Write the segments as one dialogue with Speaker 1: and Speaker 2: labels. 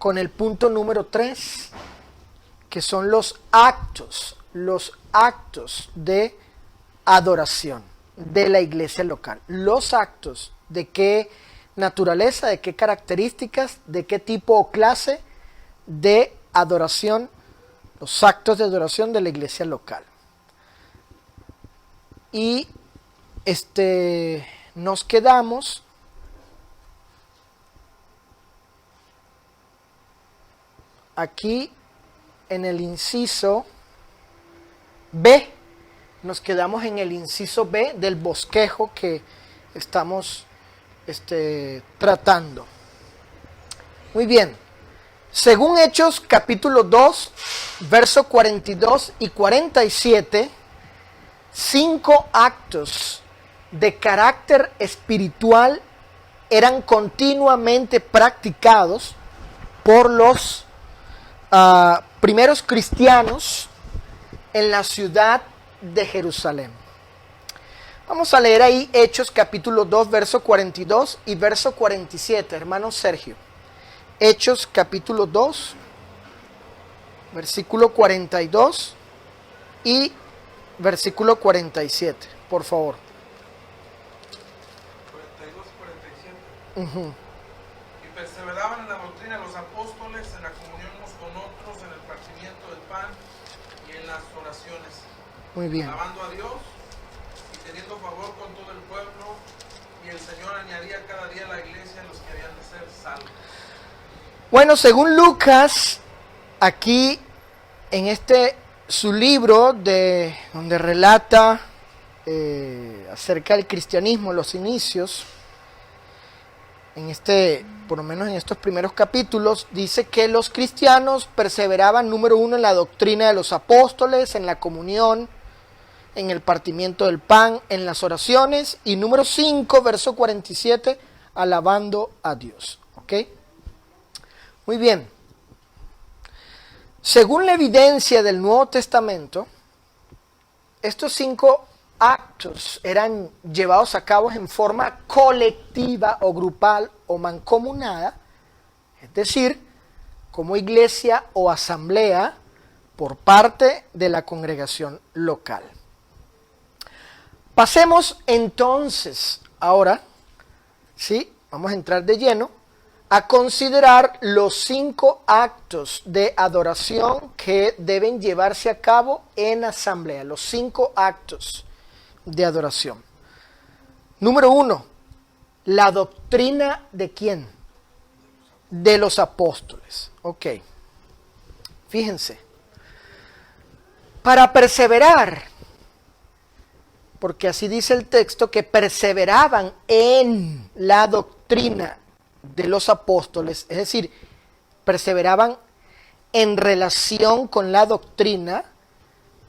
Speaker 1: con el punto número 3, que son los actos de adoración de la iglesia local. Los actos, ¿de qué naturaleza, de qué características, de qué tipo o clase de adoración? Los actos de adoración de la iglesia local. Y nos quedamos aquí en el inciso B. Nos quedamos en el inciso B del bosquejo que estamos tratando. Muy bien. Según Hechos capítulo 2, versos 42 y 47, 5 actos de carácter espiritual eran continuamente practicados por los primeros cristianos en la ciudad de Jerusalén. Vamos a leer ahí Hechos capítulo 2, verso 42 y verso 47, hermano Sergio. Hechos capítulo 2, versículo 42 y versículo 47, por favor.
Speaker 2: 42 y 47. Y perseveraban en la doctrina de los apóstoles, en la comunión unos con otros, en el partimiento del pan y en las oraciones.
Speaker 1: Muy bien.
Speaker 2: Alabando a Dios y teniendo favor con todo el pueblo, y el Señor añadía cada día a la iglesia los que habían de ser salvos.
Speaker 1: Bueno, según Lucas, aquí en su libro donde relata acerca del cristianismo, los inicios, por lo menos en estos primeros capítulos, dice que los cristianos perseveraban, número 1, en la doctrina de los apóstoles, en la comunión, en el partimiento del pan, en las oraciones, y número 5, verso 47, alabando a Dios. ¿Ok? Muy bien. Según la evidencia del Nuevo Testamento, estos 5 actos eran llevados a cabo en forma colectiva o grupal o mancomunada, es decir, como iglesia o asamblea por parte de la congregación local. Pasemos entonces ahora, ¿sí? Vamos a entrar de lleno a considerar los 5 actos de adoración que deben llevarse a cabo en asamblea. Los 5 actos de adoración. Número 1, la doctrina ¿de quién? De los apóstoles. Ok. Fíjense. Para perseverar, porque así dice el texto, que perseveraban en la doctrina de los apóstoles, es decir, perseveraban en relación con la doctrina,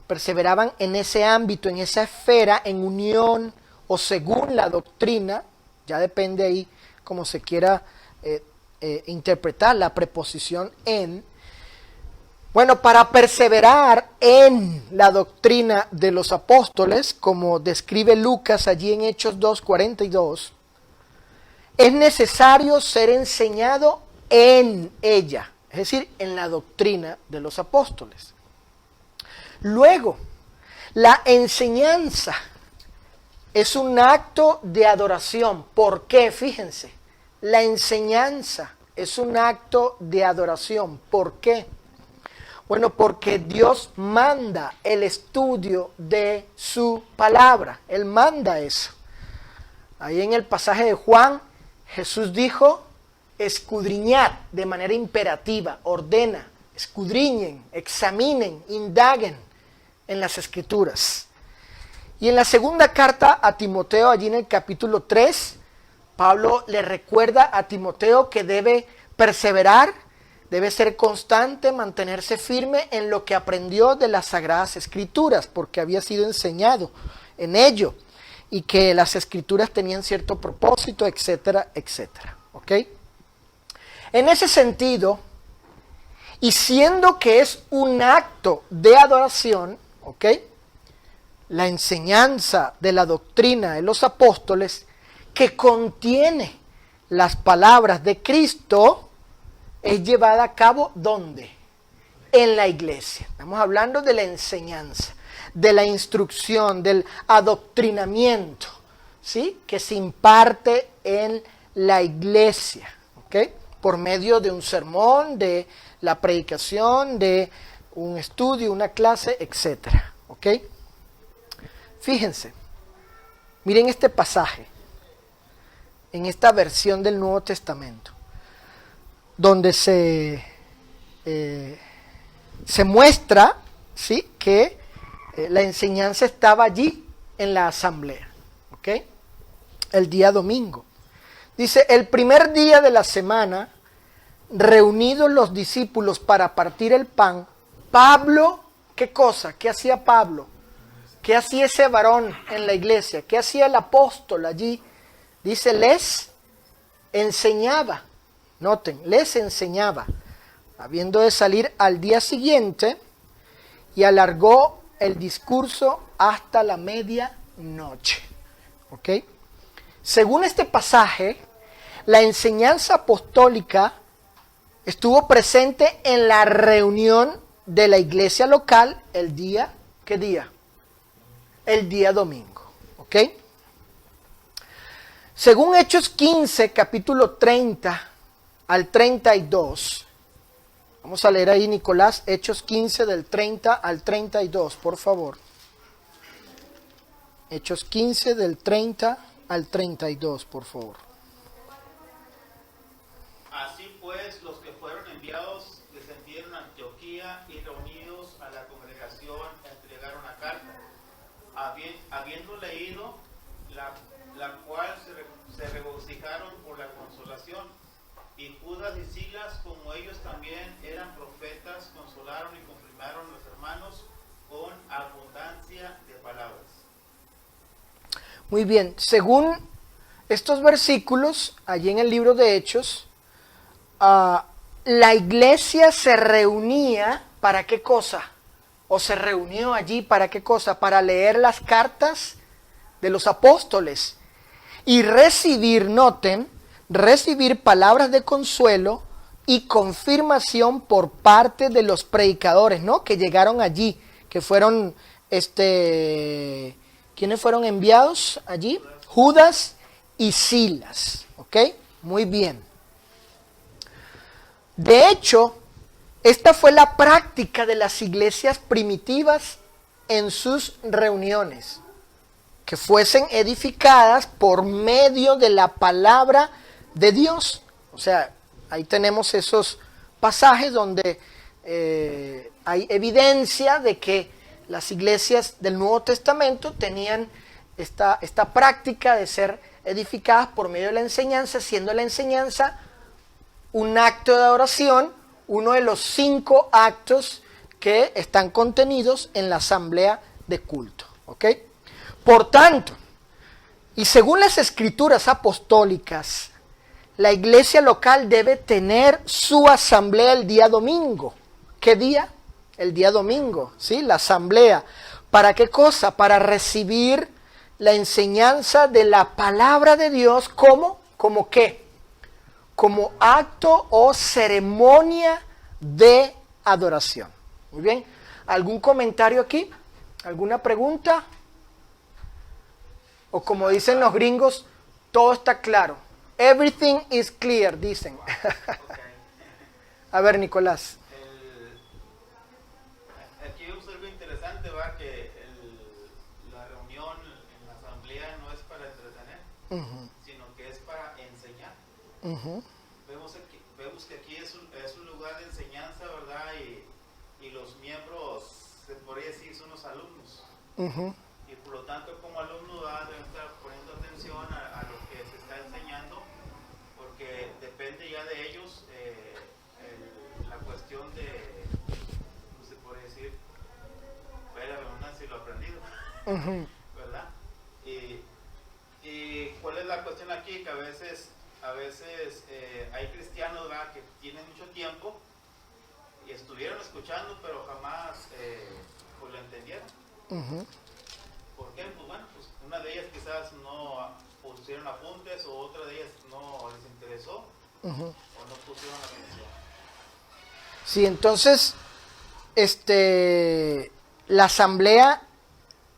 Speaker 1: perseveraban en ese ámbito, en esa esfera, en unión o según la doctrina, ya depende ahí cómo se quiera interpretar la preposición en. Bueno, para perseverar en la doctrina de los apóstoles, como describe Lucas allí en Hechos 2:42, es necesario ser enseñado en ella, es decir, en la doctrina de los apóstoles. Luego, la enseñanza es un acto de adoración. ¿Por qué? Fíjense, la enseñanza es un acto de adoración. ¿Por qué? Bueno, porque Dios manda el estudio de su palabra. Él manda eso. Ahí en el pasaje de Juan, Jesús dijo, escudriñad de manera imperativa, ordena, escudriñen, examinen, indaguen en las Escrituras. Y en la segunda carta a Timoteo, allí en el capítulo 3, Pablo le recuerda a Timoteo que debe perseverar, debe ser constante, mantenerse firme en lo que aprendió de las Sagradas Escrituras, porque había sido enseñado en ello, y que las Escrituras tenían cierto propósito, etcétera, etcétera. ¿Ok? En ese sentido, y siendo que es un acto de adoración, ¿ok?, la enseñanza de la doctrina de los apóstoles, que contiene las palabras de Cristo, es llevada a cabo ¿dónde? En la iglesia. Estamos hablando de la enseñanza, de la instrucción, del adoctrinamiento, ¿sí? Que se imparte en la iglesia, ¿ok? Por medio de un sermón, de la predicación, de un estudio, una clase, etcétera, ¿ok? Fíjense, miren este pasaje, en esta versión del Nuevo Testamento, donde se muestra, ¿sí? Que la enseñanza estaba allí en la asamblea, ¿ok? El día domingo. Dice, el primer día de la semana, reunidos los discípulos para partir el pan, Pablo, ¿qué cosa? ¿Qué hacía Pablo? ¿Qué hacía ese varón en la iglesia? ¿Qué hacía el apóstol allí? Dice, les enseñaba. Noten, les enseñaba. Habiendo de salir al día siguiente, y alargó el discurso hasta la medianoche. ¿Ok? Según este pasaje, la enseñanza apostólica estuvo presente en la reunión de la iglesia local el día, ¿qué día? El día domingo, ¿ok? Según Hechos 15, capítulo 30 al 32, vamos a leer ahí, Nicolás, Hechos 15 del 30 al 32, por favor. Hechos 15 del 30 al 32, por favor.
Speaker 3: Así pues, los que fueron enviados descendieron a Antioquía y reunidos a la congregación entregaron una carta, habiendo leído la cual se regocijaron por la consolación. Y Judas y Silas, como ellos también eran profetas, consolaron y confirmaron a los hermanos con abundancia de palabras.
Speaker 1: Muy bien, según estos versículos, allí en el libro de Hechos, la iglesia se reunía, ¿para qué cosa? ¿O se reunió allí para qué cosa? Para leer las cartas de los apóstoles y recibir, noten, recibir palabras de consuelo y confirmación por parte de los predicadores, ¿no? Que llegaron allí, que fueron, ¿quiénes fueron enviados allí? Judas y Silas, ¿ok? Muy bien. De hecho, esta fue la práctica de las iglesias primitivas en sus reuniones, que fuesen edificadas por medio de la palabra de Dios. O sea, ahí tenemos esos pasajes donde hay evidencia de que las iglesias del Nuevo Testamento tenían esta práctica de ser edificadas por medio de la enseñanza, siendo la enseñanza un acto de adoración, uno de los 5 actos que están contenidos en la asamblea de culto. ¿Ok? Por tanto, y según las escrituras apostólicas, la iglesia local debe tener su asamblea el día domingo. ¿Qué día? El día domingo, ¿sí? La asamblea. ¿Para qué cosa? Para recibir la enseñanza de la palabra de Dios. ¿Cómo? ¿Cómo qué? Como acto o ceremonia de adoración. Muy bien. ¿Algún comentario aquí? ¿Alguna pregunta? O como dicen los gringos, todo está claro. Everything is clear, dicen. A ver, Nicolás.
Speaker 3: Aquí observo interesante, va, que la reunión en la asamblea no es para entretener, sino que es para enseñar. Vemos que aquí es un lugar de enseñanza, ¿verdad? Y los miembros, se podría decir, son los alumnos. Y por lo tanto, como alumno deben estar poniendo atención a lo que se está enseñando, porque depende ya de ellos la cuestión de, no se puede decir, la redundancia y lo aprendido, ¿verdad? Y cuál es la cuestión aquí, que a veces hay cristianos, ¿verdad?, que tienen mucho tiempo y estuvieron escuchando, pero jamás pues lo entendieron. ¿Por qué? Pues bueno, pues una de ellas quizás no pusieron apuntes, o otra de ellas no les interesó, o no pusieron atención.
Speaker 1: Sí, entonces, la asamblea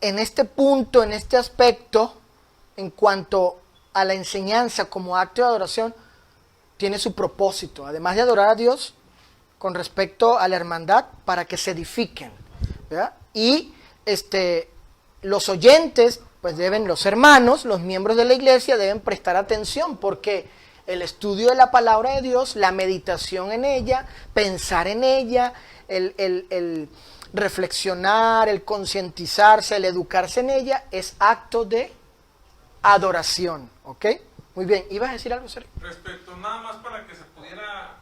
Speaker 1: en este punto, en este aspecto, en cuanto a la enseñanza como acto de adoración, tiene su propósito, además de adorar a Dios, con respecto a la hermandad, para que se edifiquen, ¿verdad? Y los oyentes, pues los hermanos, los miembros de la iglesia deben prestar atención, porque el estudio de la palabra de Dios, la meditación en ella, pensar en ella, el reflexionar, el concientizarse, el educarse en ella, es acto de adoración, ¿ok? Muy bien, ¿ibas a decir algo, Sergio?
Speaker 2: Respecto, nada más para que se pudiera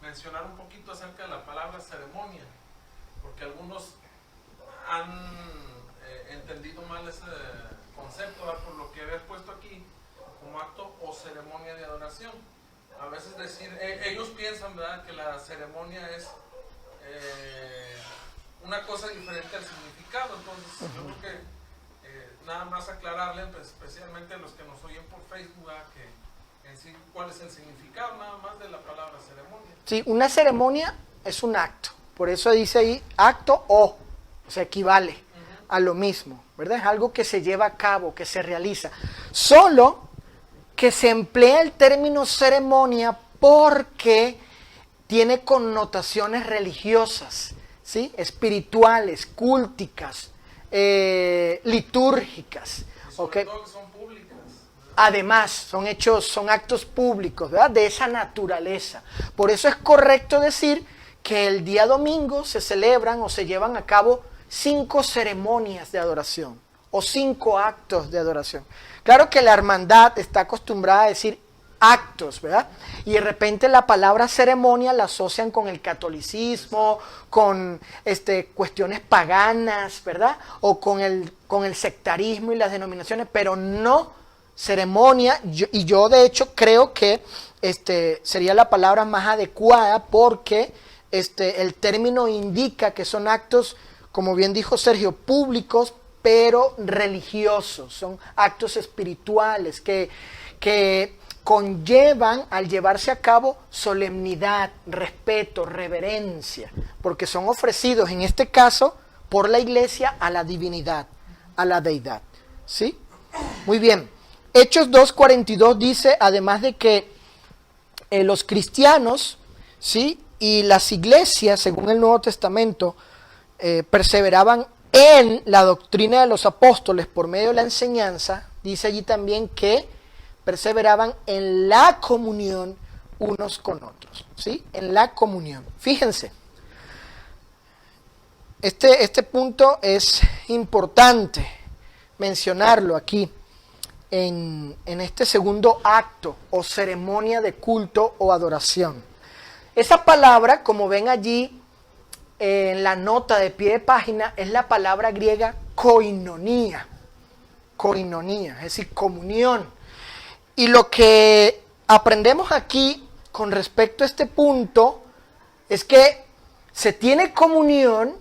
Speaker 2: mencionar un poquito acerca de la palabra ceremonia, porque algunos han entendido mal ese concepto, ¿verdad? Por lo que habías puesto aquí como acto o ceremonia de adoración. A veces ellos piensan, ¿verdad?, que la ceremonia es una cosa diferente al significado. Entonces, yo creo que nada más aclararle, pues, especialmente a los que nos oyen por Facebook, ¿verdad?, que en sí, cuál es el significado nada más de la palabra ceremonia.
Speaker 1: Sí, una ceremonia es un acto, por eso dice ahí acto o sea, equivale a lo mismo, ¿verdad? Es algo que se lleva a cabo, que se realiza. Solo que se emplea el término ceremonia porque tiene connotaciones religiosas, ¿sí? Espirituales, cúlticas, litúrgicas.
Speaker 2: Y sobre
Speaker 1: ¿Okay?
Speaker 2: todo que son públicas.
Speaker 1: Además, son actos públicos, ¿verdad? De esa naturaleza. Por eso es correcto decir que el día domingo se celebran o se llevan a cabo 5 ceremonias de adoración o 5 actos de adoración. Claro que la hermandad está acostumbrada a decir actos, ¿verdad? Y de repente la palabra ceremonia la asocian con el catolicismo, con cuestiones paganas, ¿verdad? O con el sectarismo y las denominaciones, pero no ceremonia. Yo de hecho creo que sería la palabra más adecuada, porque el término indica que son actos, como bien dijo Sergio, públicos, pero religiosos. Son actos espirituales que conllevan, al llevarse a cabo, solemnidad, respeto, reverencia, porque son ofrecidos, en este caso, por la iglesia a la divinidad, a la deidad. ¿Sí? Muy bien. Hechos 2:42 dice, además de que los cristianos, ¿sí?, y las iglesias, según el Nuevo Testamento, perseveraban en la doctrina de los apóstoles por medio de la enseñanza, dice allí también que perseveraban en la comunión unos con otros, ¿sí? En la comunión. Fíjense, este punto es importante mencionarlo aquí en este segundo acto o ceremonia de culto o adoración. Esa palabra, como ven allí en la nota de pie de página, es la palabra griega koinonía. Koinonía, es decir, comunión. Y lo que aprendemos aquí con respecto a este punto es que se tiene comunión,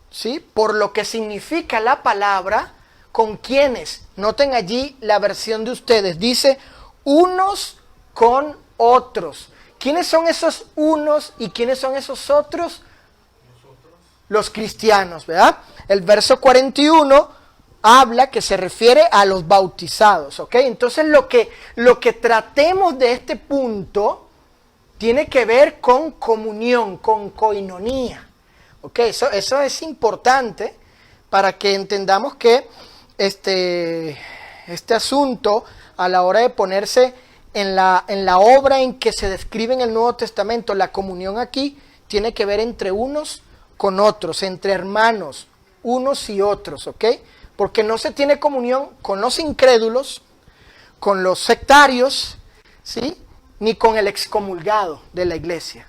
Speaker 1: ¿sí?, por lo que significa la palabra, ¿con quiénes? Noten allí la versión de ustedes, dice unos con otros. ¿Quiénes son esos unos y quiénes son esos otros? Los cristianos, ¿verdad? El verso 41 habla que se refiere a los bautizados, ¿ok? Entonces lo que tratemos de este punto tiene que ver con comunión, con koinonía, ¿ok? Eso es importante para que entendamos que este asunto, a la hora de ponerse en la obra en que se describe en el Nuevo Testamento, la comunión aquí tiene que ver entre unos con otros, entre hermanos, unos y otros, ¿ok? Porque no se tiene comunión con los incrédulos, con los sectarios, ¿sí?, ni con el excomulgado de la iglesia,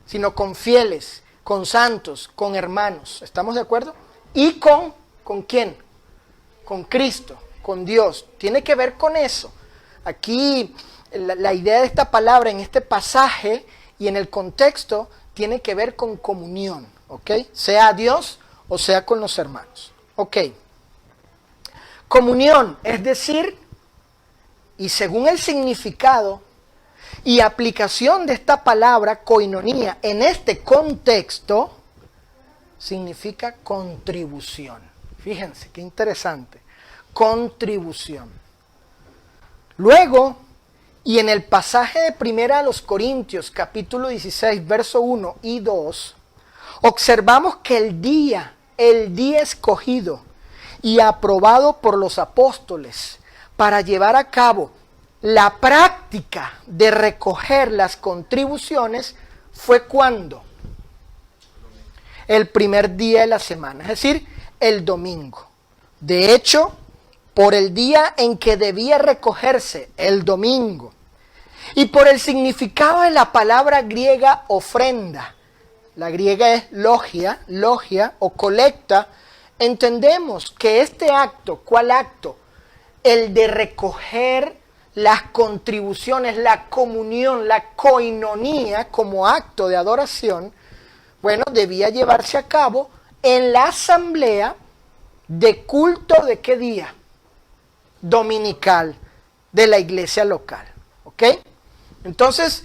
Speaker 1: sino con fieles, con santos, con hermanos. ¿Estamos de acuerdo? Y ¿con quién? Con Cristo, con Dios. Tiene que ver con eso. Aquí la idea de esta palabra en este pasaje y en el contexto tiene que ver con comunión, ¿ok? Sea a Dios o sea con los hermanos. Ok. Comunión, es decir, y según el significado, Y aplicación de esta palabra koinonía en este contexto significa contribución. Fíjense, qué interesante. Contribución. Luego, y en el pasaje de Primera a los Corintios, capítulo 16, verso 1 y 2, observamos que el día escogido y aprobado por los apóstoles para llevar a cabo la práctica de recoger las contribuciones fue ¿cuándo? El primer día de la semana, es decir, el domingo. De hecho, por el día en que debía recogerse, el domingo, y por el significado de la palabra griega ofrenda, la griega es logia o colecta, entendemos que este acto, ¿cuál acto? El de recoger las contribuciones, la comunión, la koinonía como acto de adoración, bueno, debía llevarse a cabo en la asamblea de culto ¿de qué día? Dominical de la iglesia local, ¿ok? Entonces,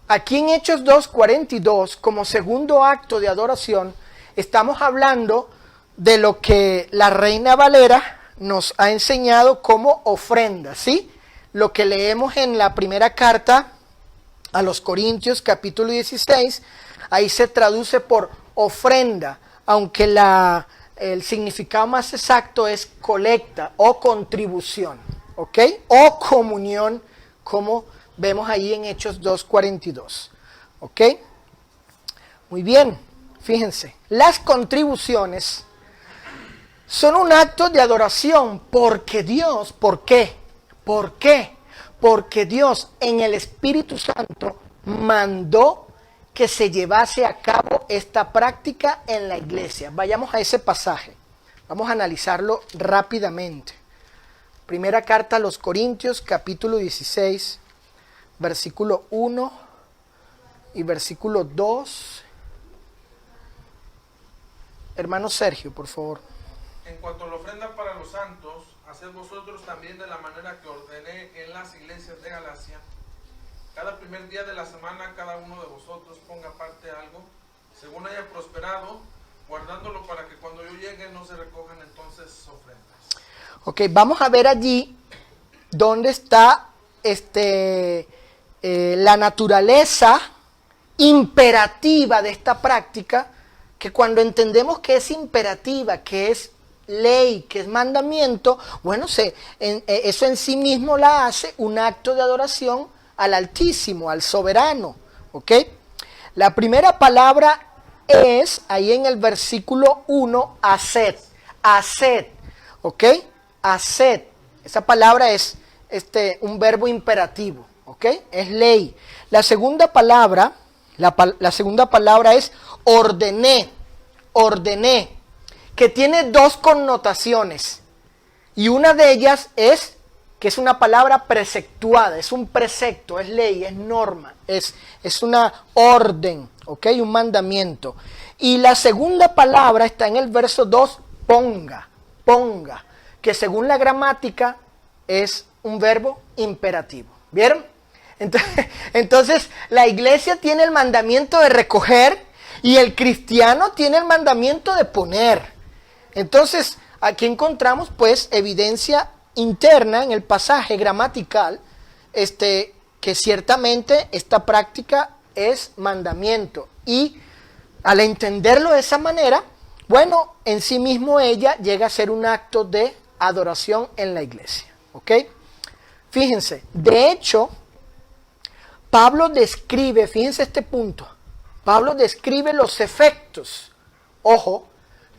Speaker 1: aquí en Hechos 2:42, como segundo acto de adoración, estamos hablando de lo que la Reina Valera nos ha enseñado como ofrenda, ¿sí? Lo que leemos en la primera carta a los Corintios, capítulo 16, ahí se traduce por ofrenda, aunque el significado más exacto es colecta o contribución, ¿ok? O comunión, como vemos ahí en Hechos 2:42, ¿ok? Muy bien, fíjense, las contribuciones son un acto de adoración porque Dios, ¿por qué? ¿Por qué? Porque Dios en el Espíritu Santo mandó que se llevase a cabo esta práctica en la iglesia. Vayamos a ese pasaje. Vamos a analizarlo rápidamente. Primera carta a los Corintios, capítulo 16, versículo 1 y versículo 2. Hermano Sergio, por favor.
Speaker 2: En cuanto a la ofrenda para los santos, haced vosotros también de la manera que ordené en las iglesias de Galacia. Cada primer día de la semana cada uno de vosotros ponga aparte algo, según haya prosperado, guardándolo para que cuando yo llegue no se recojan entonces ofrendas.
Speaker 1: Ok, vamos a ver allí dónde está la naturaleza imperativa de esta práctica, que cuando entendemos que es imperativa, que es ley, que es mandamiento, bueno, eso en sí mismo la hace un acto de adoración al Altísimo, al Soberano, ¿ok? La primera palabra es, ahí en el versículo 1, haced, ¿ok? Haced, esa palabra es un verbo imperativo, ¿ok? Es ley. La segunda palabra es ordené, que tiene dos connotaciones, y una de ellas es que es una palabra preceptuada, es un precepto, es ley, es norma, es una orden, ¿ok? Un mandamiento. Y la segunda palabra está en el verso 2, ponga, que según la gramática es un verbo imperativo. ¿Vieron? Entonces, la iglesia tiene el mandamiento de recoger y el cristiano tiene el mandamiento de poner. Entonces, aquí encontramos pues evidencia interna en el pasaje gramatical, que ciertamente esta práctica es mandamiento, y al entenderlo de esa manera, bueno, en sí mismo ella llega a ser un acto de adoración en la iglesia, ¿ok? Fíjense, de hecho, Pablo describe, fíjense este punto, Pablo describe los efectos, ojo,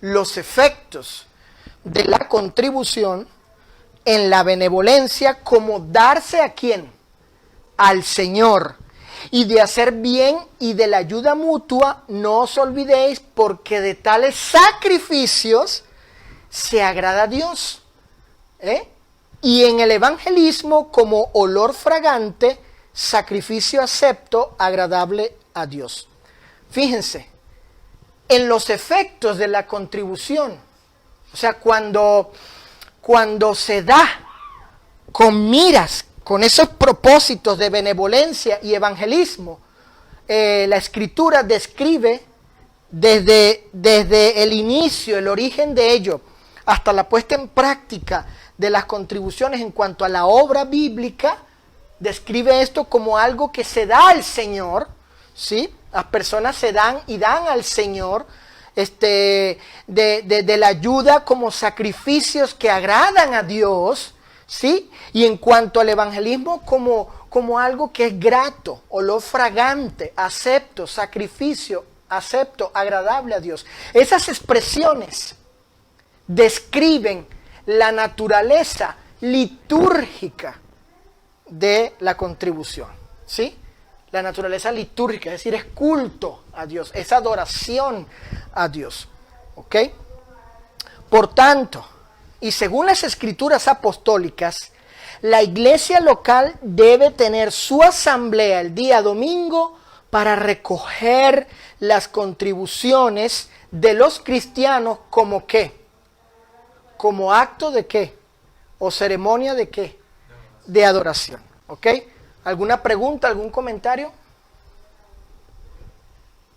Speaker 1: los efectos de la contribución en la benevolencia, como darse ¿a quién? Al Señor, y de hacer bien y de la ayuda mutua, no os olvidéis, porque de tales sacrificios se agrada a Dios. Y en el evangelismo, como olor fragante, sacrificio acepto, agradable a Dios. Fíjense, en los efectos de la contribución, o sea, cuando se da con miras, con esos propósitos de benevolencia y evangelismo, la Escritura describe desde el inicio, el origen de ello, hasta la puesta en práctica de las contribuciones en cuanto a la obra bíblica, describe esto como algo que se da al Señor, ¿sí? Las personas se dan y dan al Señor de la ayuda como sacrificios que agradan a Dios, ¿sí? Y en cuanto al evangelismo como algo que es grato, olor fragante, acepto, sacrificio, acepto, agradable a Dios. Esas expresiones describen la naturaleza litúrgica de la contribución, ¿sí? La naturaleza litúrgica, es decir, es culto a Dios, es adoración a Dios, ¿ok? Por tanto, y según las escrituras apostólicas, la iglesia local debe tener su asamblea el día domingo para recoger las contribuciones de los cristianos como ¿qué? Como acto de ¿qué? O ceremonia de ¿qué? De adoración, ¿ok? ¿Alguna pregunta, algún comentario?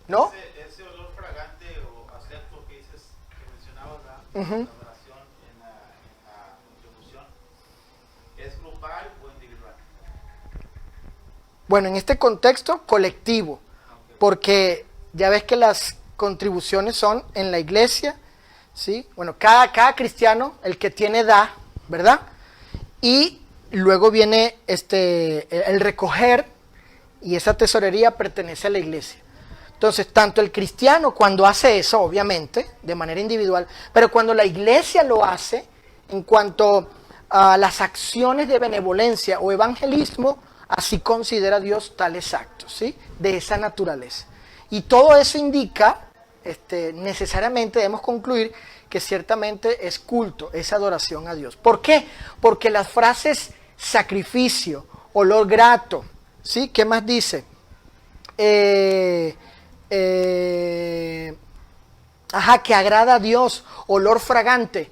Speaker 1: ¿No?
Speaker 3: Ese olor fragante o acepto que dices, que mencionabas, ¿verdad?
Speaker 1: Uh-huh.
Speaker 3: La adoración en la contribución, ¿es grupal o individual?
Speaker 1: Bueno, en este contexto, colectivo, porque ya ves que las contribuciones son en la iglesia, ¿sí? Bueno, cada cristiano, el que tiene da, ¿verdad? Y luego viene el recoger, y esa tesorería pertenece a la iglesia. Entonces, tanto el cristiano cuando hace eso, obviamente, de manera individual, pero cuando la iglesia lo hace, en cuanto a las acciones de benevolencia o evangelismo, así considera Dios tales actos, ¿sí? De esa naturaleza. Y todo eso indica, necesariamente debemos concluir que ciertamente es culto, es adoración a Dios. ¿Por qué? Porque las frases sacrificio, olor grato, ¿sí? ¿Qué más dice? Que agrada a Dios, olor fragante.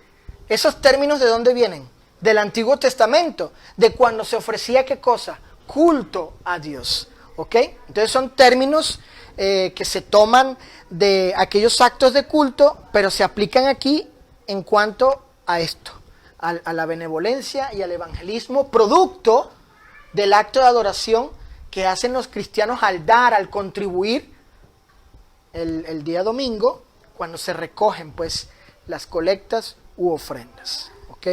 Speaker 1: ¿Esos términos de dónde vienen? Del Antiguo Testamento, de cuando se ofrecía ¿qué cosa? Culto a Dios, ¿ok? Entonces son términos que se toman de aquellos actos de culto, pero se aplican aquí en cuanto a esto, a la benevolencia y al evangelismo, producto del acto de adoración que hacen los cristianos al dar, al contribuir el día domingo, cuando se recogen pues las colectas u ofrendas, ¿ok?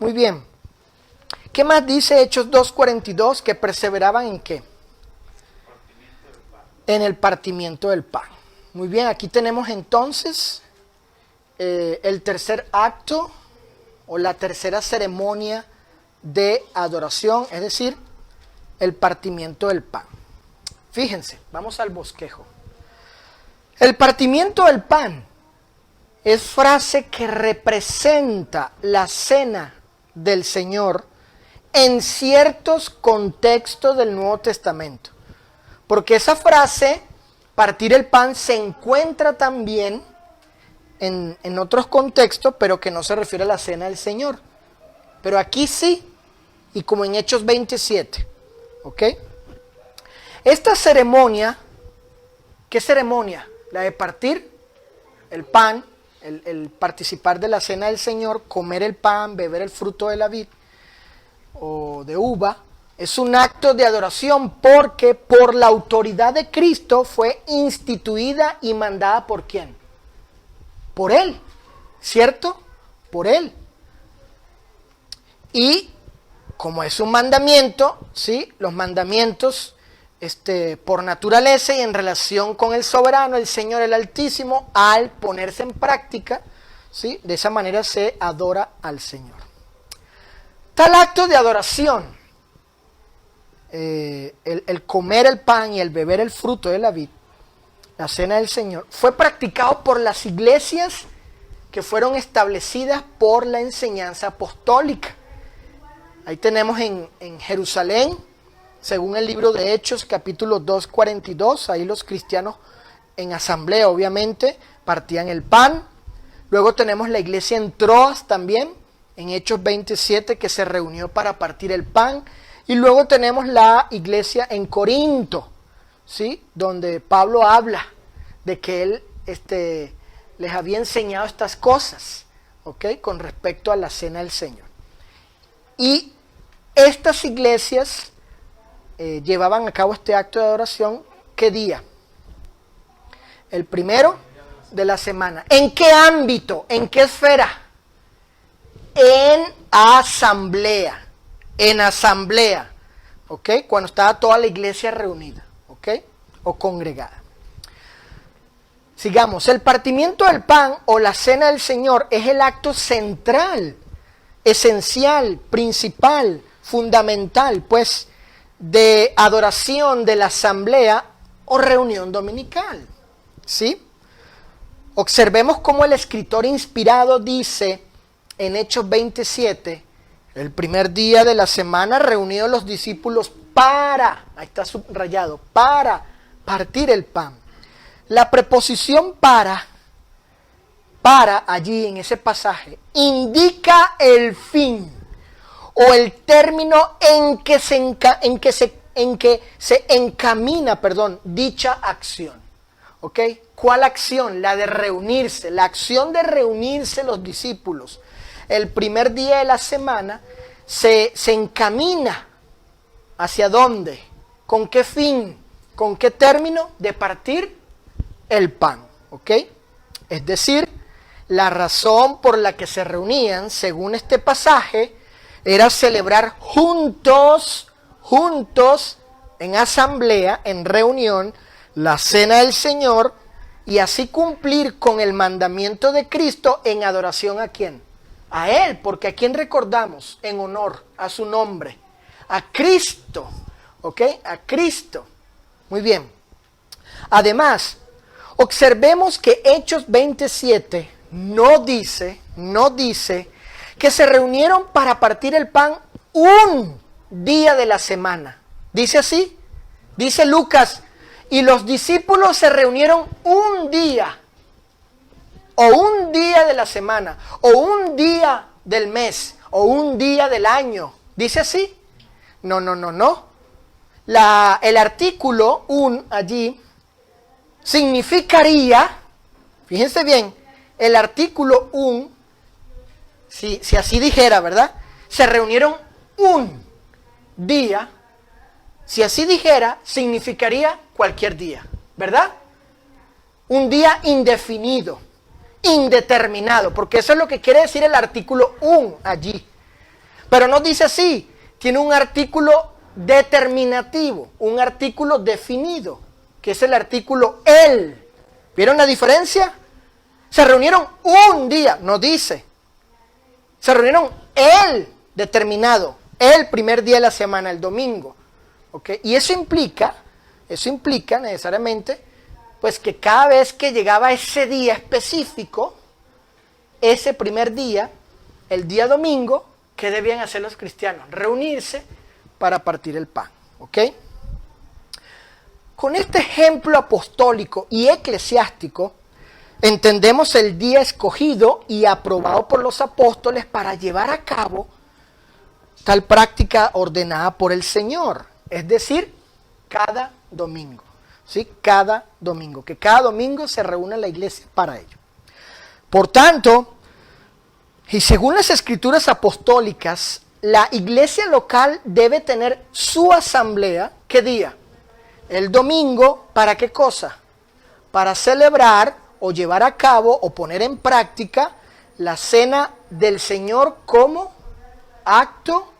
Speaker 1: Muy bien. ¿Qué más dice Hechos 2:42? Que perseveraban en ¿qué? En el partimiento del pan. Muy bien, aquí tenemos entonces el tercer acto o la tercera ceremonia de adoración, es decir, el partimiento del pan. Fíjense, vamos al bosquejo. El partimiento del pan es frase que representa la cena del Señor en ciertos contextos del Nuevo Testamento. Porque esa frase, partir el pan, se encuentra también en otros contextos, pero que no se refiere a la cena del Señor. Pero aquí sí, y como en Hechos 27. ¿Ok? Esta ceremonia, ¿qué ceremonia? La de partir el pan, el participar de la cena del Señor, comer el pan, beber el fruto de la vid o de uva, es un acto de adoración porque por la autoridad de Cristo fue instituida y mandada ¿por quién? Por Él, ¿cierto? Por Él. Y como es un mandamiento, ¿sí? Los mandamientos por naturaleza y en relación con el soberano, el Señor, el Altísimo, al ponerse en práctica, ¿sí? De esa manera se adora al Señor. Tal acto de adoración, el comer el pan y el beber el fruto de la vid, la cena del Señor, fue practicado por las iglesias que fueron establecidas por la enseñanza apostólica. Ahí tenemos en Jerusalén, según el libro de Hechos, capítulo 2:42, ahí los cristianos en asamblea, obviamente, partían el pan. Luego tenemos la iglesia en Troas también, en Hechos 27, que se reunió para partir el pan. Y luego tenemos la iglesia en Corinto, ¿sí? Donde Pablo habla de que él les había enseñado estas cosas, ¿ok? Con respecto a la cena del Señor. Y estas iglesias llevaban a cabo este acto de adoración, ¿qué día? El primero de la semana. ¿En qué ámbito? ¿En qué esfera? En asamblea. En asamblea. ¿Ok? Cuando estaba toda la iglesia reunida. ¿Ok? O congregada. Sigamos. El partimiento del pan o la cena del Señor es el acto central, esencial, principal, fundamental, pues, de adoración de la asamblea o reunión dominical. ¿Sí? Observemos cómo el escritor inspirado dice en Hechos 27, el primer día de la semana reunidos los discípulos para, ahí está subrayado, para partir el pan. La preposición para allí en ese pasaje indica el fin o el término en que se encamina, dicha acción. ¿Ok? ¿Cuál acción? La de reunirse, la acción de reunirse los discípulos. El primer día de la semana se encamina ¿hacia dónde? ¿Con qué fin? ¿Con qué término? De partir el pan. ¿Ok? Es decir, la razón por la que se reunían, según este pasaje, era celebrar juntos, en asamblea, en reunión, la cena del Señor, y así cumplir con el mandamiento de Cristo en adoración ¿a quién? A Él, porque ¿a quién recordamos? En honor a su nombre. A Cristo, ¿ok? A Cristo. Muy bien. Además, observemos que Hechos 27 no dice que se reunieron para partir el pan un día de la semana. ¿Dice así? Dice Lucas, y los discípulos se reunieron un día, o un día de la semana, o un día del mes, o un día del año. ¿Dice así? No. El artículo un allí significaría, fíjense bien, el artículo un, si así dijera, ¿verdad? Se reunieron un día. Si así dijera, significaría cualquier día, ¿verdad? Un día indefinido, indeterminado, porque eso es lo que quiere decir el artículo un allí. Pero no dice así, tiene un artículo determinativo, un artículo definido, que es el artículo el. ¿Vieron la diferencia? Se reunieron un día, no dice. Se reunieron el determinado, el primer día de la semana, el domingo. ¿Okay? Y eso implica necesariamente, pues que cada vez que llegaba ese día específico, ese primer día, el día domingo, ¿qué debían hacer los cristianos? Reunirse para partir el pan. ¿Ok? Con este ejemplo apostólico y eclesiástico, entendemos el día escogido y aprobado por los apóstoles para llevar a cabo tal práctica ordenada por el Señor. Es decir, cada domingo, ¿sí? Cada domingo, que cada domingo se reúne la iglesia para ello. Por tanto, y según las escrituras apostólicas, la iglesia local debe tener su asamblea, ¿qué día? El domingo, ¿para qué cosa? Para celebrar o llevar a cabo o poner en práctica la cena del Señor como acto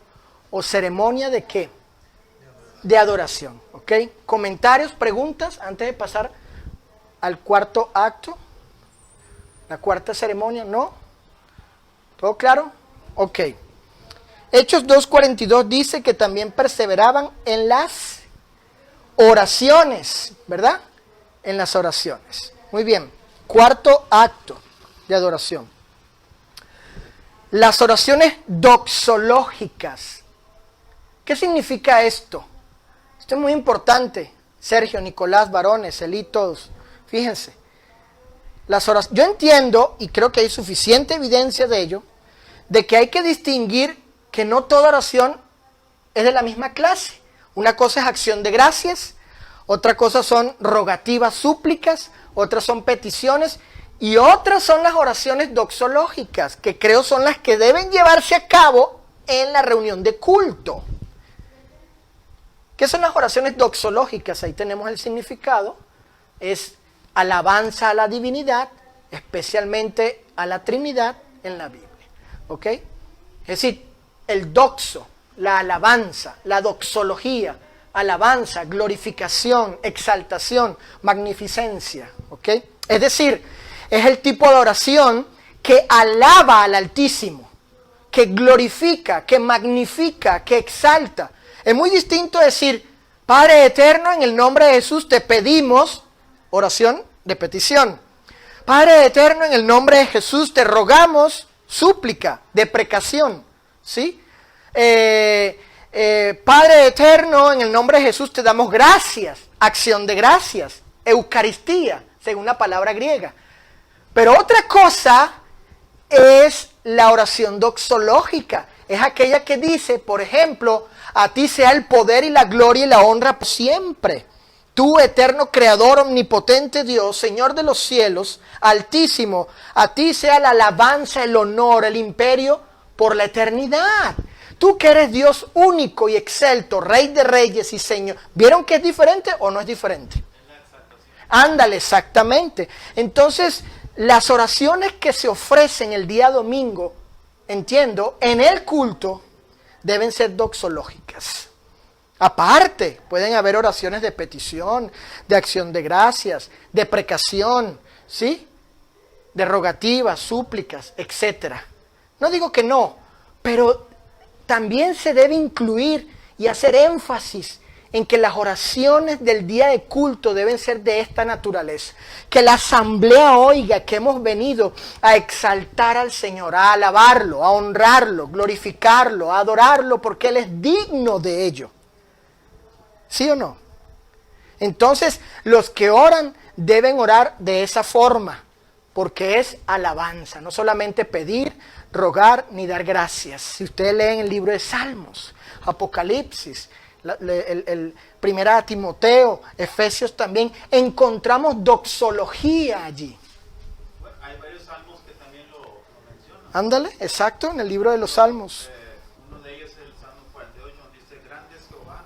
Speaker 1: o ceremonia de ¿qué? De adoración, ¿ok? Comentarios, preguntas, antes de pasar al cuarto acto, la cuarta ceremonia, ¿no? ¿Todo claro? Ok. Hechos 2:42 dice que también perseveraban en las oraciones, ¿verdad? En las oraciones. Muy bien, cuarto acto de adoración. Las oraciones doxológicas. ¿Qué significa esto? Esto es muy importante. Sergio, Nicolás, varones, Elí, todos. Fíjense. Yo entiendo, y creo que hay suficiente evidencia de ello, de que hay que distinguir que no toda oración es de la misma clase. Una cosa es acción de gracias, otra cosa son rogativas, súplicas, otras son peticiones y otras son las oraciones doxológicas, que creo son las que deben llevarse a cabo en la reunión de culto. ¿Qué son las oraciones doxológicas? Ahí tenemos el significado. Es alabanza a la divinidad, especialmente a la Trinidad en la Biblia. ¿Ok? Es decir, el doxo, la alabanza, la doxología, alabanza, glorificación, exaltación, magnificencia. ¿Ok? Es decir, es el tipo de oración que alaba al Altísimo, que glorifica, que magnifica, que exalta. Es muy distinto decir, Padre eterno, en el nombre de Jesús te pedimos, oración de petición. Padre eterno, en el nombre de Jesús te rogamos, súplica, deprecación. ¿Sí? Padre eterno, en el nombre de Jesús te damos gracias, acción de gracias, Eucaristía, según la palabra griega. Pero otra cosa es la oración doxológica. Es aquella que dice, por ejemplo, a ti sea el poder y la gloria y la honra por siempre. Tú, eterno creador, omnipotente Dios, Señor de los cielos, altísimo, a ti sea la alabanza, el honor, el imperio por la eternidad. Tú que eres Dios único y excelto, Rey de reyes y Señor. ¿Vieron que es diferente o no es diferente? Ándale, exactamente. Entonces, las oraciones que se ofrecen el día domingo, entiendo, en el culto, deben ser doxológicas. Aparte, pueden haber oraciones de petición, de acción de gracias, de precación, ¿sí? De rogativas, súplicas, etc. No digo que no, pero también se debe incluir y hacer énfasis en que las oraciones del día de culto deben ser de esta naturaleza. Que la asamblea oiga que hemos venido a exaltar al Señor, a alabarlo, a honrarlo, glorificarlo, a adorarlo, porque Él es digno de ello. ¿Sí o no? Entonces, los que oran deben orar de esa forma, porque es alabanza, no solamente pedir, rogar ni dar gracias. Si ustedes leen el libro de Salmos, Apocalipsis, el Primera de Timoteo, Efesios también, encontramos doxología allí.
Speaker 3: Bueno, hay varios salmos que también lo mencionan.
Speaker 1: Ándale, exacto, en el libro de los Salmos.
Speaker 3: Uno de ellos es el Salmo 48, donde dice, grande es Jehová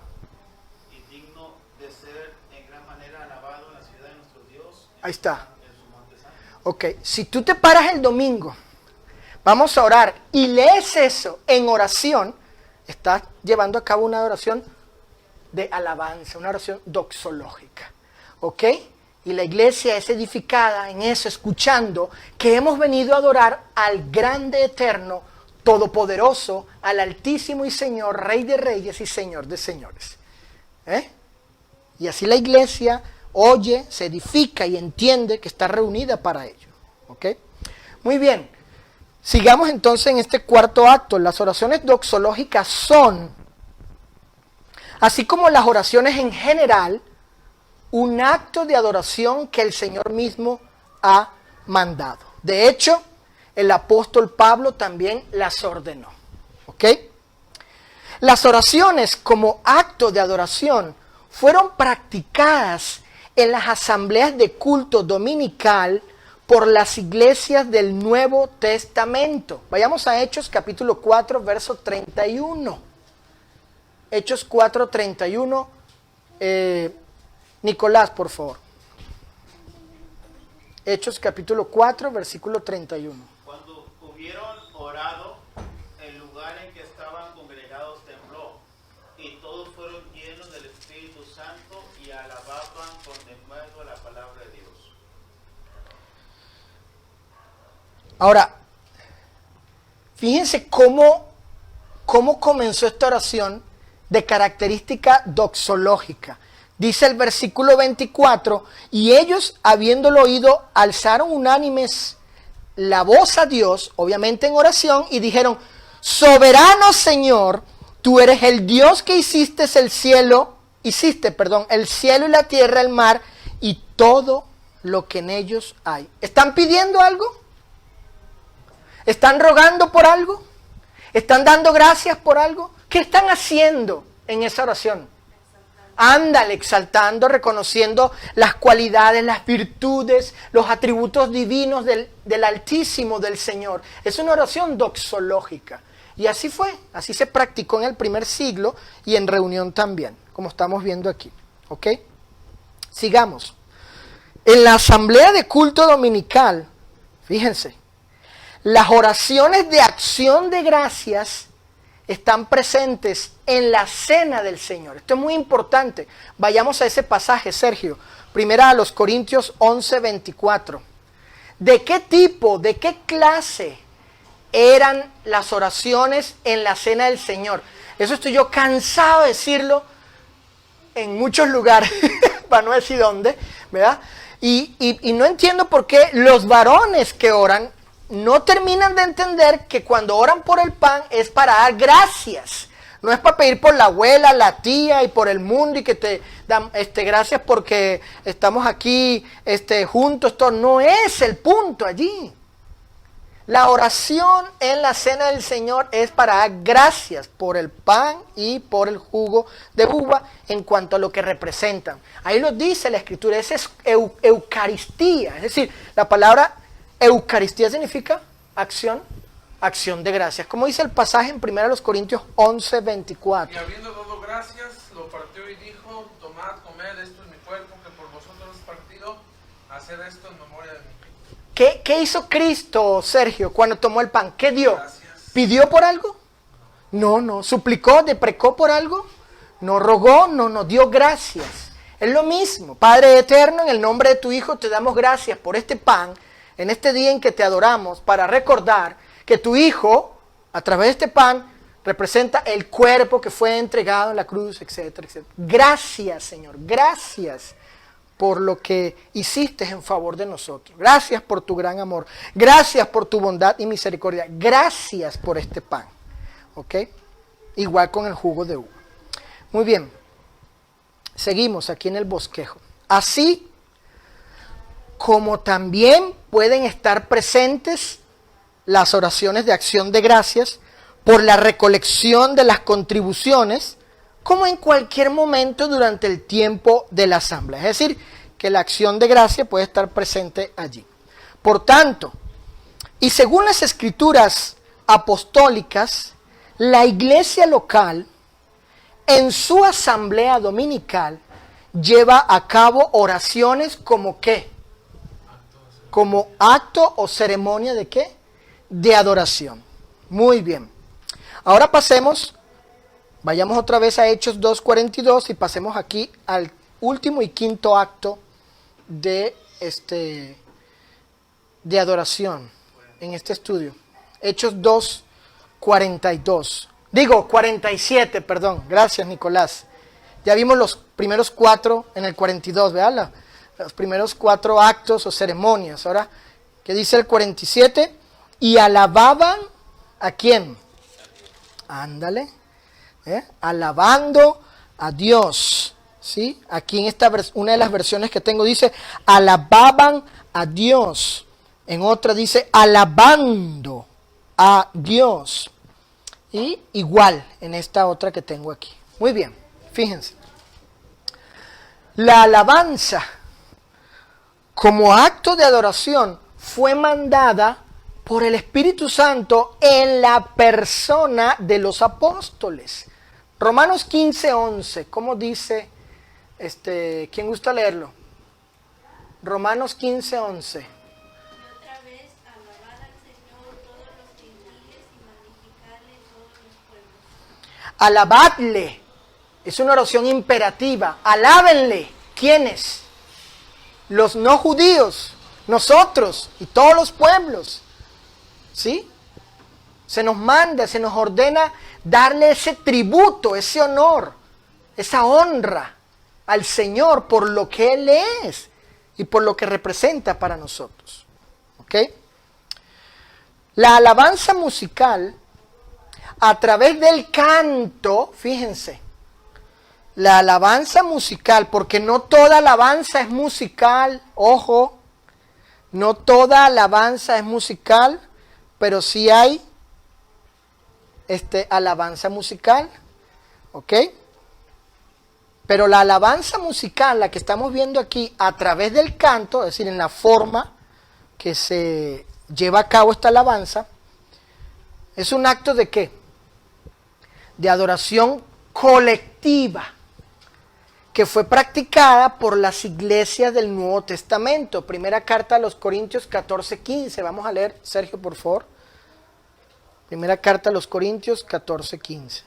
Speaker 3: y digno de ser en gran manera alabado en la ciudad de nuestro Dios.
Speaker 1: Ahí está.
Speaker 3: En su monte santo.
Speaker 1: Ok, si tú te paras el domingo, vamos a orar y lees eso en oración, estás llevando a cabo una oración de alabanza, una oración doxológica. ¿Ok? Y la iglesia es edificada en eso, escuchando que hemos venido a adorar al grande, eterno, todopoderoso, al altísimo y Señor, Rey de reyes y Señor de señores. Y así la iglesia oye, se edifica y entiende que está reunida para ello. ¿Ok? Muy bien. Sigamos entonces en este cuarto acto. Las oraciones doxológicas son, así como las oraciones en general, un acto de adoración que el Señor mismo ha mandado. De hecho, el apóstol Pablo también las ordenó. ¿Ok? Las oraciones como acto de adoración fueron practicadas en las asambleas de culto dominical por las iglesias del Nuevo Testamento. Vayamos a Hechos capítulo 4, verso 31. Hechos 4, 31. Nicolás, por favor. Hechos capítulo 4, versículo 31.
Speaker 3: Cuando hubieron orado, el lugar en que estaban congregados tembló, y todos fueron llenos del Espíritu Santo y alababan con denuedo la palabra de Dios.
Speaker 1: Ahora, fíjense cómo comenzó esta oración de característica doxológica. Dice el versículo 24, y ellos, habiéndolo oído, alzaron unánimes la voz a Dios, obviamente en oración, y dijeron, soberano Señor, tú eres el Dios que hiciste el cielo y la tierra, el mar, y todo lo que en ellos hay. ¿Están pidiendo algo? ¿Están rogando por algo? ¿Están dando gracias por algo? ¿Qué están haciendo en esa oración? Ándale, exaltando, reconociendo las cualidades, las virtudes, los atributos divinos del Altísimo, del Señor. Es una oración doxológica. Y así fue, así se practicó en el primer siglo y en reunión también, como estamos viendo aquí. ¿Ok? Sigamos. En la asamblea de culto dominical, fíjense, las oraciones de acción de gracias están presentes en la cena del Señor. Esto es muy importante. Vayamos a ese pasaje, Sergio. Primera a los Corintios 11:24. ¿De qué tipo, de qué clase eran las oraciones en la cena del Señor? Eso estoy yo cansado de decirlo en muchos lugares, para no decir dónde, ¿verdad? Y no entiendo por qué los varones que oran no terminan de entender que cuando oran por el pan es para dar gracias. No es para pedir por la abuela, la tía y por el mundo y que te dan gracias porque estamos aquí juntos. Todo. No es el punto allí. La oración en la cena del Señor es para dar gracias por el pan y por el jugo de uva en cuanto a lo que representan. Ahí lo dice la Escritura, esa es Eucaristía. Es decir, la palabra Eucaristía significa acción de gracias. Como dice el pasaje en 1 Corintios 11:24.
Speaker 2: Y habiendo dado gracias, lo partió y dijo: tomad, comed, esto es mi cuerpo, que por vosotros es partido, haced esto en memoria de mí.
Speaker 1: ¿Qué hizo Cristo, Sergio, cuando tomó el pan? ¿Qué dio?
Speaker 2: Gracias.
Speaker 1: ¿Pidió por algo? No. ¿Suplicó, deprecó por algo? No rogó, no dio gracias. Es lo mismo. Padre eterno, en el nombre de tu Hijo te damos gracias por este pan, en este día en que te adoramos, para recordar que tu Hijo, a través de este pan, representa el cuerpo que fue entregado en la cruz, etcétera, etcétera. Gracias, Señor, gracias por lo que hiciste en favor de nosotros. Gracias por tu gran amor. Gracias por tu bondad y misericordia. Gracias por este pan. ¿Ok? Igual con el jugo de uva. Muy bien. Seguimos aquí en el bosquejo. Así como también pueden estar presentes las oraciones de acción de gracias por la recolección de las contribuciones, como en cualquier momento durante el tiempo de la asamblea. Es decir, que la acción de gracia puede estar presente allí. Por tanto, y según las escrituras apostólicas, la iglesia local, en su asamblea dominical, lleva a cabo oraciones como ¿qué? Como acto o ceremonia ¿de qué? De adoración. Muy bien. Ahora vayamos otra vez a Hechos 2:42 y pasemos aquí al último y quinto acto de adoración en este estudio. Hechos 2:42. Digo, 47, perdón. Gracias, Nicolás. Ya vimos los primeros 4 en el 42, ¿verdad? Los primeros 4 actos o ceremonias. Ahora, ¿qué dice el 47? Y alababan, ¿a quién? Ándale. Alabando a Dios. ¿Sí? Aquí en esta una de las versiones que tengo dice, alababan a Dios. En otra dice, alabando a Dios. Y igual en esta otra que tengo aquí. Muy bien, fíjense. La alabanza como acto de adoración fue mandada por el Espíritu Santo en la persona de los apóstoles. Romanos 15:11, ¿cómo dice? ¿Quién gusta leerlo? Romanos 15:11.
Speaker 4: Otra vez, alabad al Señor todos los gentiles y magnificadle todos los pueblos.
Speaker 1: Alabadle. Es una oración imperativa. Alábenle. ¿Quiénes? Los no judíos, nosotros y todos los pueblos. ¿Sí? Se nos manda, se nos ordena darle ese tributo, ese honor, esa honra al Señor por lo que Él es y por lo que representa para nosotros. ¿Ok? La alabanza musical, a través del canto, fíjense, la alabanza musical, porque no toda alabanza es musical, ojo, no toda alabanza es musical, pero sí hay alabanza musical, ¿ok? Pero la alabanza musical, la que estamos viendo aquí, a través del canto, es decir, en la forma que se lleva a cabo esta alabanza, es un acto ¿de qué? De adoración colectiva, que fue practicada por las iglesias del Nuevo Testamento. Primera carta a los Corintios 14:15. Vamos a leer, Sergio, por favor. Primera carta a los Corintios 14:15.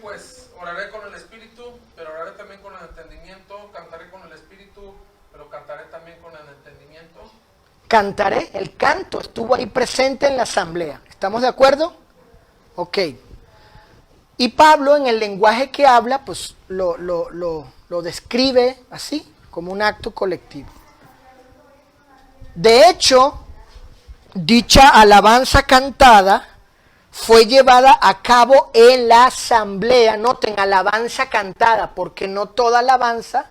Speaker 2: Pues oraré con el espíritu, pero oraré también con el entendimiento, cantaré con el espíritu, pero cantaré también con el entendimiento.
Speaker 1: Cantaré, el canto estuvo ahí presente en la asamblea. ¿Estamos de acuerdo? Ok. Y Pablo, en el lenguaje que habla, pues lo describe así, como un acto colectivo. De hecho, dicha alabanza cantada fue llevada a cabo en la asamblea. Noten, alabanza cantada, porque no toda alabanza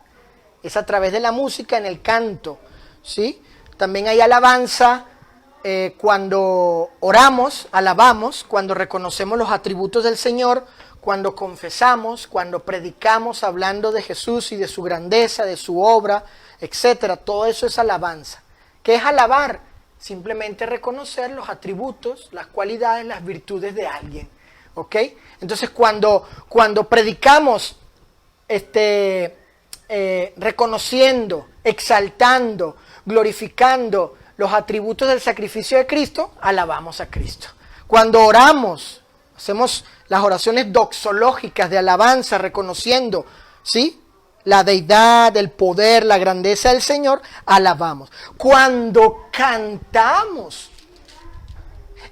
Speaker 1: es a través de la música, en el canto, ¿sí? También hay alabanza cuando oramos, alabamos, cuando reconocemos los atributos del Señor, cuando confesamos, cuando predicamos hablando de Jesús y de su grandeza, de su obra, etcétera. Todo eso es alabanza. ¿Qué es alabar? Simplemente reconocer los atributos, las cualidades, las virtudes de alguien, ¿ok? Entonces cuando predicamos reconociendo, exaltando, glorificando los atributos del sacrificio de Cristo, alabamos a Cristo. Cuando oramos, hacemos las oraciones doxológicas de alabanza, reconociendo, ¿sí?, la deidad, el poder, la grandeza del Señor, alabamos. Cuando cantamos,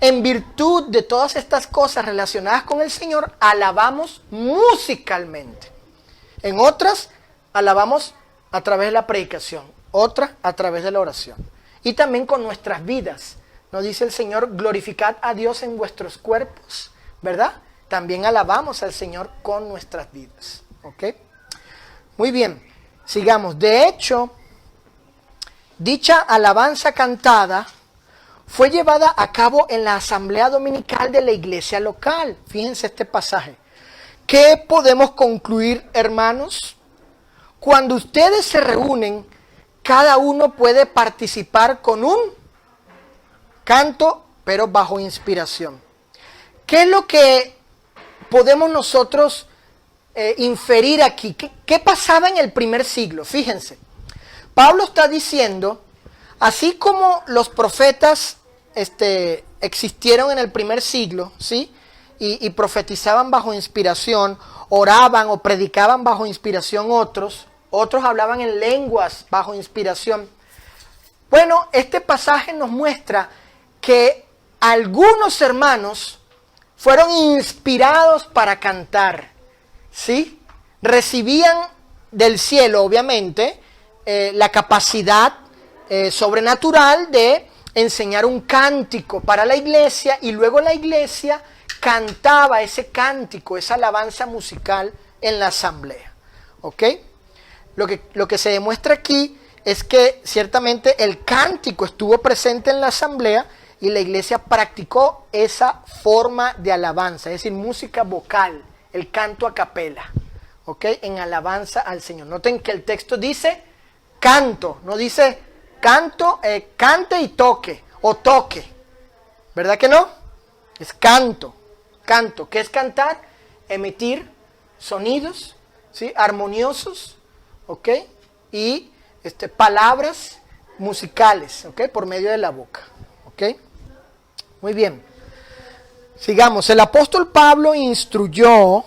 Speaker 1: en virtud de todas estas cosas relacionadas con el Señor, alabamos musicalmente. En otras, alabamos a través de la predicación, otras a través de la oración. Y también con nuestras vidas. Nos dice el Señor, glorificad a Dios en vuestros cuerpos, ¿verdad? También alabamos al Señor con nuestras vidas, ¿ok? Muy bien, sigamos. De hecho, dicha alabanza cantada fue llevada a cabo en la asamblea dominical de la iglesia local. Fíjense este pasaje. ¿Qué podemos concluir, hermanos? Cuando ustedes se reúnen, cada uno puede participar con un canto, pero bajo inspiración. ¿Qué es lo que podemos nosotros inferir aquí? ¿Qué pasaba en el primer siglo? Fíjense, Pablo está diciendo, así como los profetas existieron en el primer siglo, ¿sí?, y profetizaban bajo inspiración, oraban o predicaban bajo inspiración otros hablaban en lenguas bajo inspiración. Bueno, este pasaje nos muestra que algunos hermanos fueron inspirados para cantar, ¿sí? Recibían del cielo, obviamente, la capacidad sobrenatural de enseñar un cántico para la iglesia, y luego la iglesia cantaba ese cántico, esa alabanza musical en la asamblea, ¿ok? Lo que se demuestra aquí es que ciertamente el cántico estuvo presente en la asamblea y la iglesia practicó esa forma de alabanza, es decir, música vocal, el canto a capela, ¿ok?, en alabanza al Señor. Noten que el texto dice canto, no dice canto, cante y toque, o toque, ¿verdad que no? Es canto. Canto, ¿qué es cantar? Emitir sonidos, ¿sí?, armoniosos, ¿ok?, y palabras musicales, ¿ok?, por medio de la boca, ¿ok? Muy bien. Sigamos. El apóstol Pablo instruyó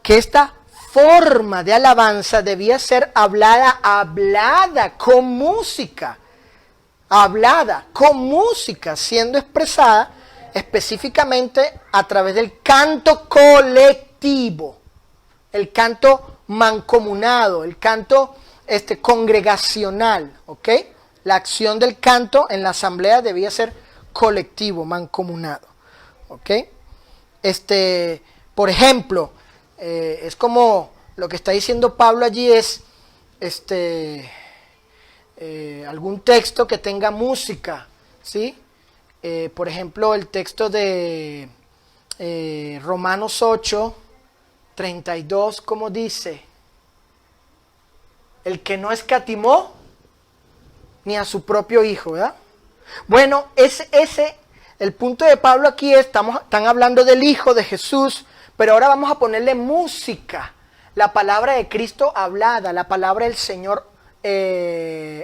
Speaker 1: que esta forma de alabanza debía ser hablada con música, siendo expresada específicamente a través del canto colectivo, el canto mancomunado, el canto congregacional, ¿ok? La acción del canto en la asamblea debía ser colectivo, mancomunado, ¿ok? Por ejemplo, es como lo que está diciendo Pablo allí es, algún texto que tenga música, ¿sí? Por ejemplo, el texto de Romanos 8, 32, ¿cómo dice? El que no escatimó ni a su propio hijo, ¿verdad? Bueno, el punto de Pablo aquí es, están hablando del Hijo de Jesús, pero ahora vamos a ponerle música. La palabra de Cristo hablada, la palabra del Señor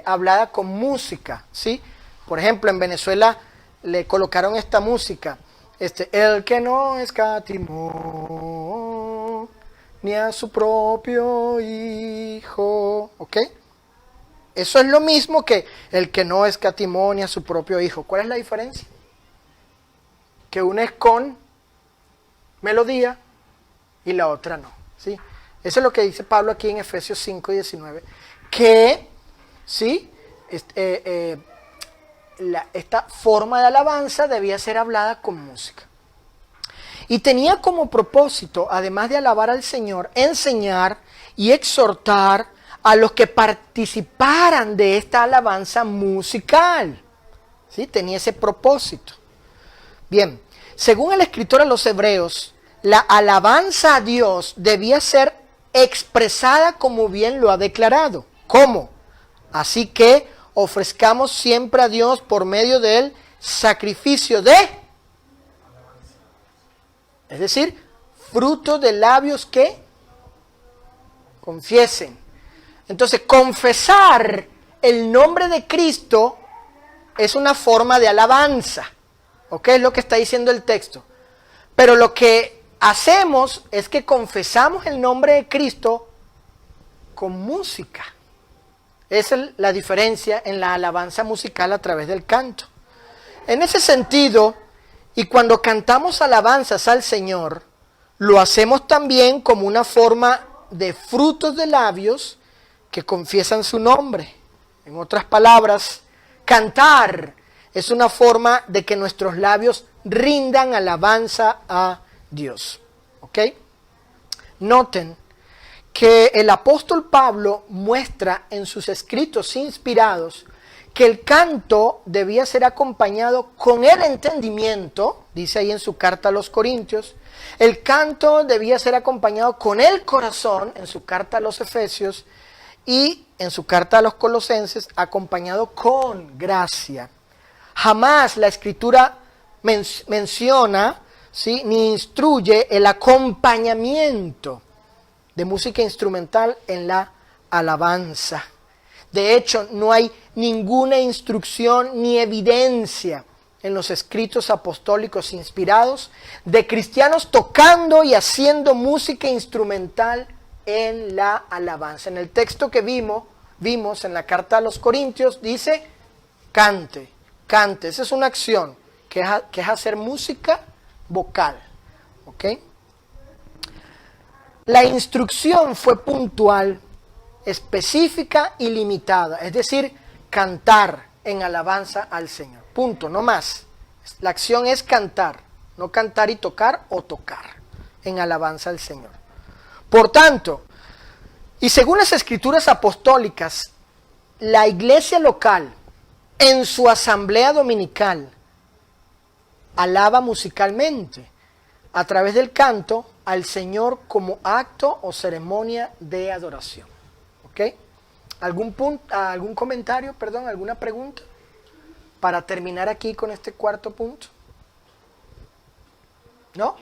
Speaker 1: hablada con música, ¿sí? Por ejemplo, en Venezuela le colocaron esta música, el que no escatimó ni a su propio hijo, ¿ok? Eso es lo mismo que el que no escatimó ni a su propio hijo. ¿Cuál es la diferencia? Que una es con melodía y la otra no, ¿sí? Eso es lo que dice Pablo aquí en Efesios 5 y 19, que, ¿sí? Esta forma de alabanza debía ser hablada con música. Y tenía como propósito, además de alabar al Señor, enseñar y exhortar a los que participaran de esta alabanza musical. ¿Sí? Tenía ese propósito. Bien, según el escritor a los Hebreos, la alabanza a Dios debía ser expresada como bien lo ha declarado. ¿Cómo? Así que ofrezcamos siempre a Dios por medio del sacrificio de, es decir, fruto de labios que confiesen. Entonces, confesar el nombre de Cristo es una forma de alabanza. ¿Ok? Es lo que está diciendo el texto. Pero lo que hacemos es que confesamos el nombre de Cristo con música. Esa es la diferencia en la alabanza musical a través del canto. En ese sentido, y cuando cantamos alabanzas al Señor, lo hacemos también como una forma de frutos de labios que confiesan su nombre. En otras palabras, cantar es una forma de que nuestros labios rindan alabanza a Dios. ¿Ok? Noten que el apóstol Pablo muestra en sus escritos inspirados que el canto debía ser acompañado con el entendimiento, dice ahí en su carta a los Corintios. El canto debía ser acompañado con el corazón, en su carta a los Efesios, y en su carta a los Colosenses, acompañado con gracia. Jamás la Escritura menciona, ¿sí?, ni instruye el acompañamiento de música instrumental en la alabanza. De hecho, no hay ninguna instrucción ni evidencia en los escritos apostólicos inspirados de cristianos tocando y haciendo música instrumental en la alabanza. En el texto que vimos en la carta a los Corintios, dice, cante, cante. Esa es una acción que es hacer música vocal. ¿Ok? La instrucción fue puntual, específica y limitada, es decir, cantar en alabanza al Señor. Punto, no más. La acción es cantar, no cantar y tocar o tocar en alabanza al Señor. Por tanto, y según las escrituras apostólicas, la iglesia local en su asamblea dominical alaba musicalmente a través del canto al Señor como acto o ceremonia de adoración. ¿Ok? ¿Algún comentario, alguna pregunta? Para terminar aquí con este cuarto punto. ¿No?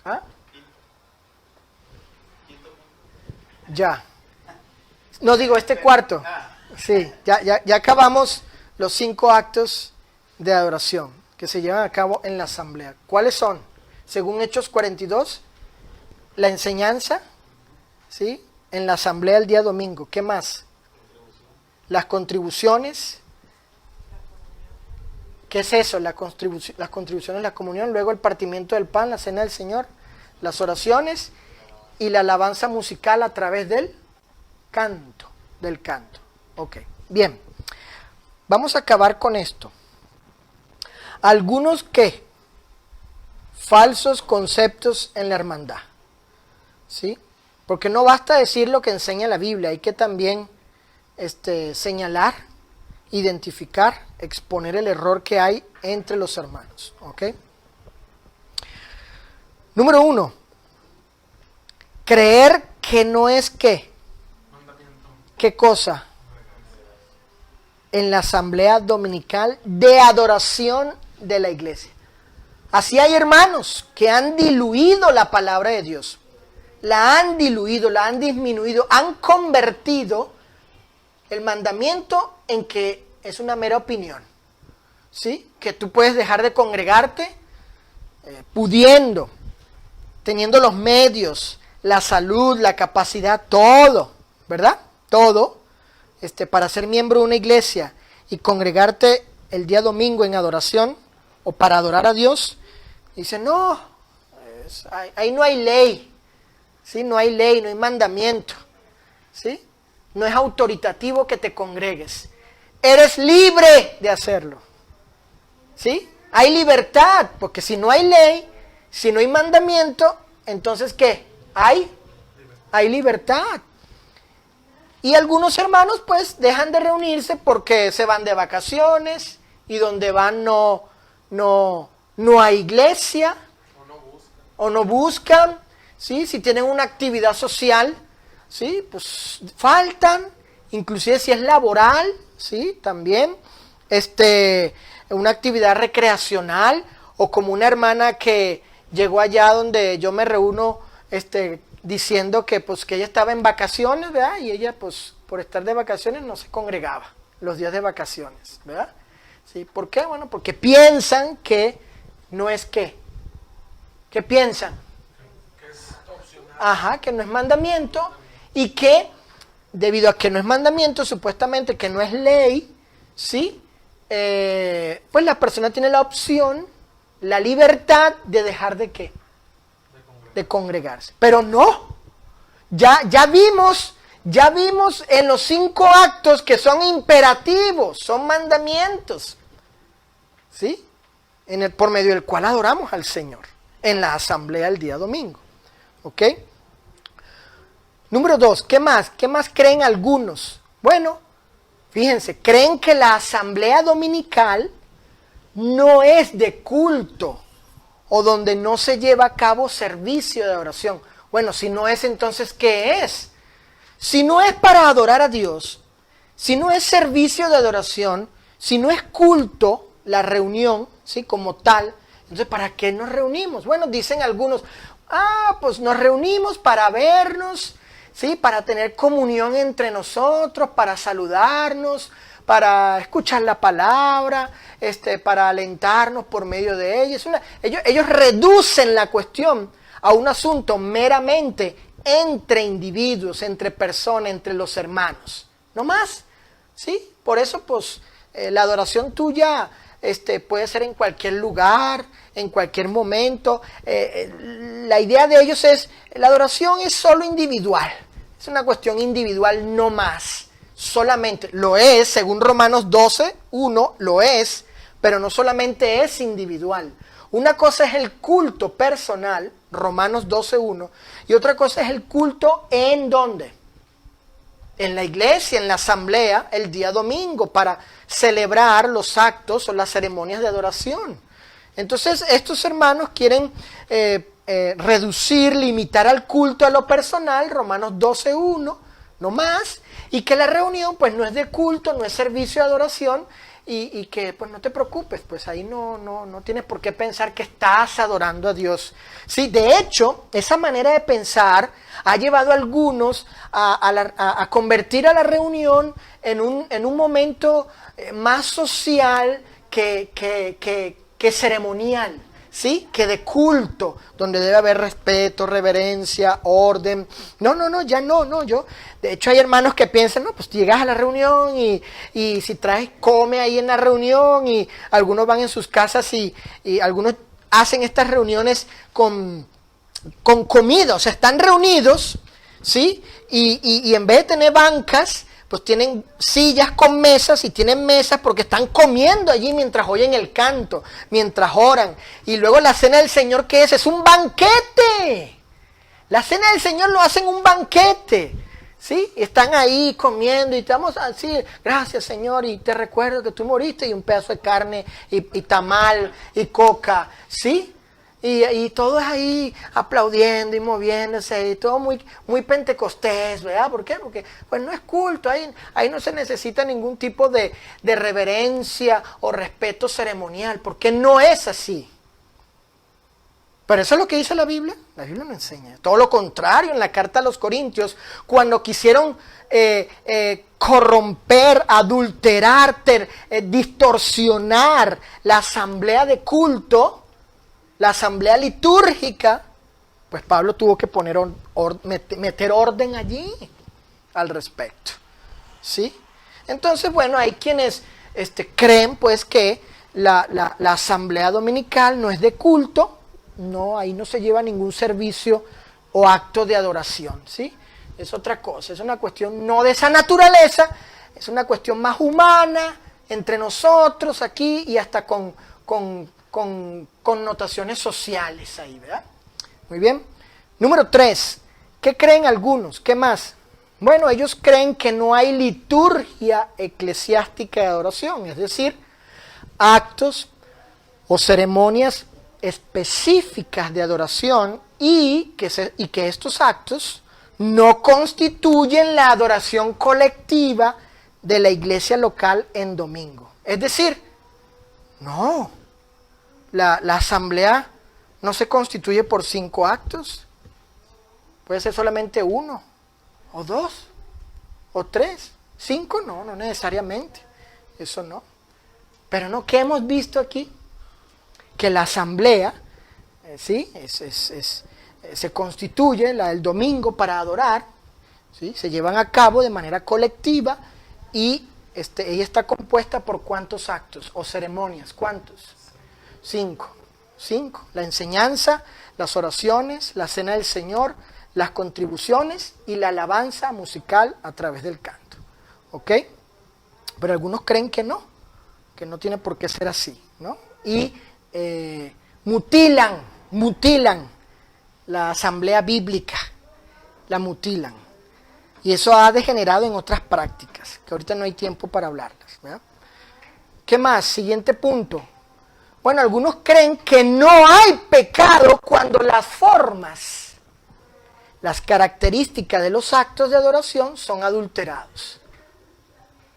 Speaker 1: ¿Ah? Ya. No digo este cuarto. Sí, ya acabamos los 5 actos de adoración que se llevan a cabo en la asamblea. ¿Cuáles son? Según Hechos 42, la enseñanza, ¿sí?, en la asamblea el día domingo. ¿Qué más? Las contribuciones. ¿Qué es eso? Las contribuciones, la comunión, luego el partimiento del pan, la cena del Señor, las oraciones y la alabanza musical a través del canto. Ok, bien. Vamos a acabar con esto. Algunos falsos conceptos en la hermandad. ¿Sí? Porque no basta decir lo que enseña la Biblia, hay que también señalar, identificar, exponer el error que hay entre los hermanos. ¿Ok? Número 1. Creer que no es ¿qué?
Speaker 2: Mandamiento.
Speaker 1: ¿Qué cosa? En la asamblea dominical de adoración de la iglesia. Así hay hermanos que han diluido la palabra de Dios. La han diluido, la han disminuido, han convertido el mandamiento en que es una mera opinión. ¿Sí? Que tú puedes dejar de congregarte pudiendo, teniendo los medios, la salud, la capacidad, todo, ¿verdad? Todo, para ser miembro de una iglesia y congregarte el día domingo en adoración o para adorar a Dios. Dice, no, ahí no hay ley, ¿sí? No hay ley, no hay mandamiento, ¿sí? No es autoritativo que te congregues. Eres libre de hacerlo, ¿sí? Hay libertad, porque si no hay ley, si no hay mandamiento, entonces ¿qué? Hay libertad. Y algunos hermanos pues dejan de reunirse porque se van de vacaciones y donde van no hay iglesia o no buscan, ¿sí? Si tienen una actividad social, ¿sí? Pues faltan, inclusive si es laboral, ¿sí? También una actividad recreacional o como una hermana que llegó allá donde yo me reúno diciendo que pues que ella estaba en vacaciones, ¿verdad? Y ella pues por estar de vacaciones no se congregaba los días de vacaciones, ¿verdad? ¿Sí? ¿Por qué? Bueno, porque piensan que no es ¿qué? ¿Qué piensan?
Speaker 2: Que es opcional.
Speaker 1: Ajá, que no es mandamiento y que debido a que no es mandamiento, supuestamente que no es ley, ¿sí? Pues la persona tiene la opción, la libertad de dejar de ¿qué? De congregarse. Pero no, ya vimos en los 5 actos que son imperativos, son mandamientos, ¿sí? Por medio del cual adoramos al Señor en la asamblea el día domingo. ¿Ok? Número 2, ¿qué más? ¿Qué más creen algunos? Bueno, fíjense, creen que la asamblea dominical no es de culto o donde no se lleva a cabo servicio de oración. Bueno, si no es, entonces, ¿qué es? Si no es para adorar a Dios, si no es servicio de adoración, si no es culto, la reunión, ¿sí? Como tal, entonces, ¿para qué nos reunimos? Bueno, dicen algunos, pues nos reunimos para vernos, ¿sí? Para tener comunión entre nosotros, para saludarnos, para escuchar la palabra, para alentarnos por medio de ella. Ellos reducen la cuestión a un asunto meramente entre individuos, entre personas, entre los hermanos. No más, ¿sí? Por eso, pues, la adoración tuya puede ser en cualquier lugar, en cualquier momento. La idea de ellos es, la adoración es solo individual. Es una cuestión individual, no más. Solamente, lo es, según Romanos 12:1, lo es, pero no solamente es individual. Una cosa es el culto personal, Romanos 12:1, y otra cosa es el culto ¿en dónde? En la iglesia, en la asamblea, el día domingo, para celebrar los actos o las ceremonias de adoración. Entonces, estos hermanos quieren reducir, limitar al culto a lo personal, Romanos 12:1, no más, y que la reunión pues no es de culto, no es servicio de adoración, y que pues no te preocupes, pues ahí no tienes por qué pensar que estás adorando a Dios. Sí, de hecho, esa manera de pensar ha llevado a algunos a convertir a la reunión en un momento más social que ceremonial, ¿sí? Que de culto, donde debe haber respeto, reverencia, orden. De hecho hay hermanos que piensan, no, pues llegas a la reunión y si traes, come ahí en la reunión, y algunos van en sus casas y algunos hacen estas reuniones con comida, o sea, están reunidos, ¿sí? Y en vez de tener bancas, pues tienen sillas con mesas, y tienen mesas porque están comiendo allí mientras oyen el canto, mientras oran. Y luego la cena del Señor, ¿qué es? Es un banquete. La cena del Señor lo hacen un banquete, ¿Sí? Están ahí comiendo y estamos así, gracias Señor, y te recuerdo que tú moriste, y un pedazo de carne, y tamal, y coca, ¿sí? Y todo es ahí aplaudiendo y moviéndose, y todo muy, muy pentecostés, ¿verdad? ¿Por qué? Porque pues no es culto, ahí no se necesita ningún tipo de reverencia o respeto ceremonial, porque no es así. Pero eso es lo que dice la Biblia no enseña. Todo lo contrario, en la carta a los Corintios, cuando quisieron corromper, adulterar, distorsionar la asamblea de culto, la asamblea litúrgica, pues Pablo tuvo que meter orden allí al respecto. ¿Sí? Entonces, bueno, hay quienes creen pues que la asamblea dominical no es de culto. No, ahí no se lleva ningún servicio o acto de adoración, ¿sí? Es otra cosa, es una cuestión no de esa naturaleza, es una cuestión más humana, entre nosotros aquí y hasta con connotaciones sociales ahí, ¿verdad? Muy bien. Número 3, ¿qué creen algunos? ¿Qué más? Bueno, ellos creen que no hay liturgia eclesiástica de adoración, es decir, actos o ceremonias específicas de adoración y que estos actos no constituyen la adoración colectiva de la iglesia local en domingo. Es decir, no, la asamblea no se constituye por 5 actos, puede ser solamente 1, o 2, o 3, 5 no necesariamente, eso no. Pero no, ¿qué hemos visto aquí? Que la asamblea, ¿sí? Se constituye el domingo para adorar, ¿sí? Se llevan a cabo de manera colectiva y ella está compuesta por ¿cuántos actos o ceremonias? ¿Cuántos? 5. La enseñanza, las oraciones, la cena del Señor, las contribuciones y la alabanza musical a través del canto. ¿Ok? Pero algunos creen que no tiene por qué ser así, ¿no? Y mutilan la asamblea bíblica, la mutilan. Y eso ha degenerado en otras prácticas, que ahorita no hay tiempo para hablarlas, ¿verdad? ¿Qué más? Siguiente punto. Bueno, algunos creen que no hay pecado cuando las formas, las características de los actos de adoración son adulterados.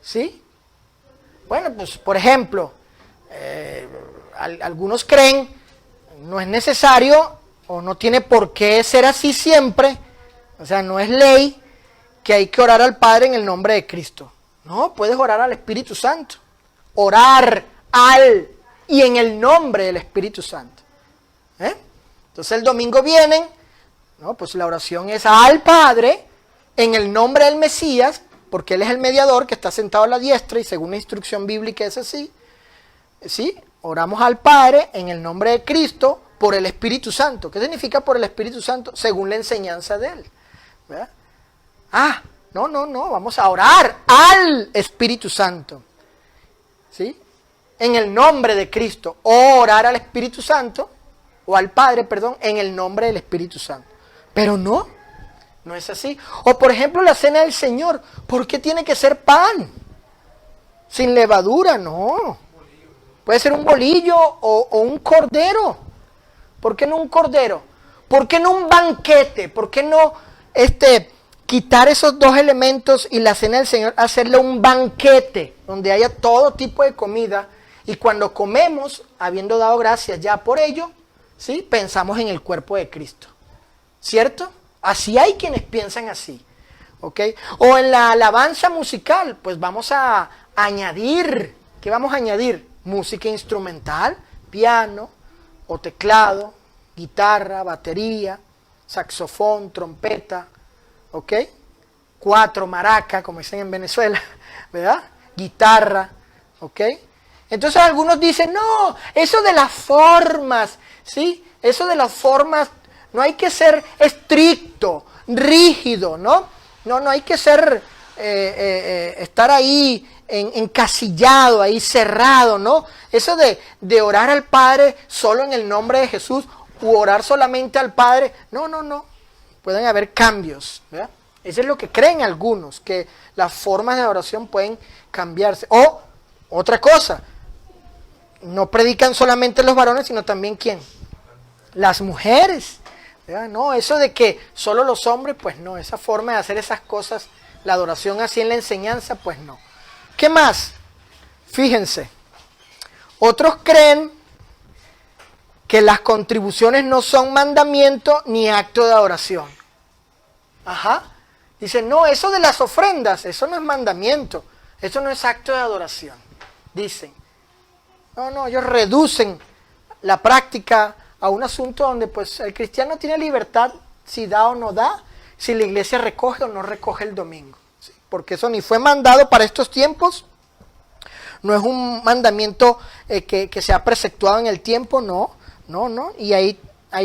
Speaker 1: ¿Sí? Bueno, pues por ejemplo, algunos creen, no es necesario o no tiene por qué ser así siempre, o sea, no es ley que hay que orar al Padre en el nombre de Cristo. No, puedes orar al Espíritu Santo. Orar al y en el nombre del Espíritu Santo. Entonces el domingo vienen, ¿no? Pues la oración es al Padre en el nombre del Mesías, porque Él es el mediador que está sentado a la diestra y según la instrucción bíblica es así. ¿Sí? Oramos al Padre en el nombre de Cristo por el Espíritu Santo. ¿Qué significa por el Espíritu Santo? Según la enseñanza de Él. ¿Verdad? No, vamos a orar al Espíritu Santo. ¿Sí? En el nombre de Cristo. O orar al Espíritu Santo, o al Padre, perdón, en el nombre del Espíritu Santo. Pero no es así. O por ejemplo la cena del Señor. ¿Por qué tiene que ser pan? Sin levadura, no. Puede ser un bolillo o un cordero. ¿Por qué no un cordero? ¿Por qué no un banquete? ¿Por qué no quitar esos 2 elementos y la cena del Señor hacerle un banquete donde haya todo tipo de comida y cuando comemos, habiendo dado gracias ya por ello, ¿sí? Pensamos en el cuerpo de Cristo? ¿Cierto? Así hay quienes piensan así. ¿Ok? O en la alabanza musical, pues vamos a añadir, ¿qué vamos a añadir? Música instrumental, piano o teclado, guitarra, batería, saxofón, trompeta, ¿ok? 4, maraca, como dicen en Venezuela, ¿verdad? Guitarra, ¿ok? Entonces algunos dicen, no, eso de las formas, ¿sí? Eso de las formas, no hay que ser estricto, rígido, ¿no? No hay que ser, estar ahí encasillado, ahí cerrado, ¿no? Eso de orar al Padre solo en el nombre de Jesús u orar solamente al Padre, no. Pueden haber cambios, ¿verdad? Eso es lo que creen algunos, que las formas de adoración pueden cambiarse. O, otra cosa, no predican solamente los varones, sino también ¿quién? Las mujeres. ¿Verdad? No, eso de que solo los hombres, pues no, esa forma de hacer esas cosas, la adoración así en la enseñanza, pues no. ¿Qué más? Fíjense, otros creen que las contribuciones no son mandamiento ni acto de adoración. Ajá. Dicen, no, eso de las ofrendas, eso no es mandamiento, eso no es acto de adoración. Dicen. No, ellos reducen la práctica a un asunto donde pues el cristiano tiene libertad si da o no da, si la iglesia recoge o no recoge el domingo. ¿Sí? Porque eso ni fue mandado para estos tiempos, no es un mandamiento que se ha preceptuado en el tiempo, no, y ahí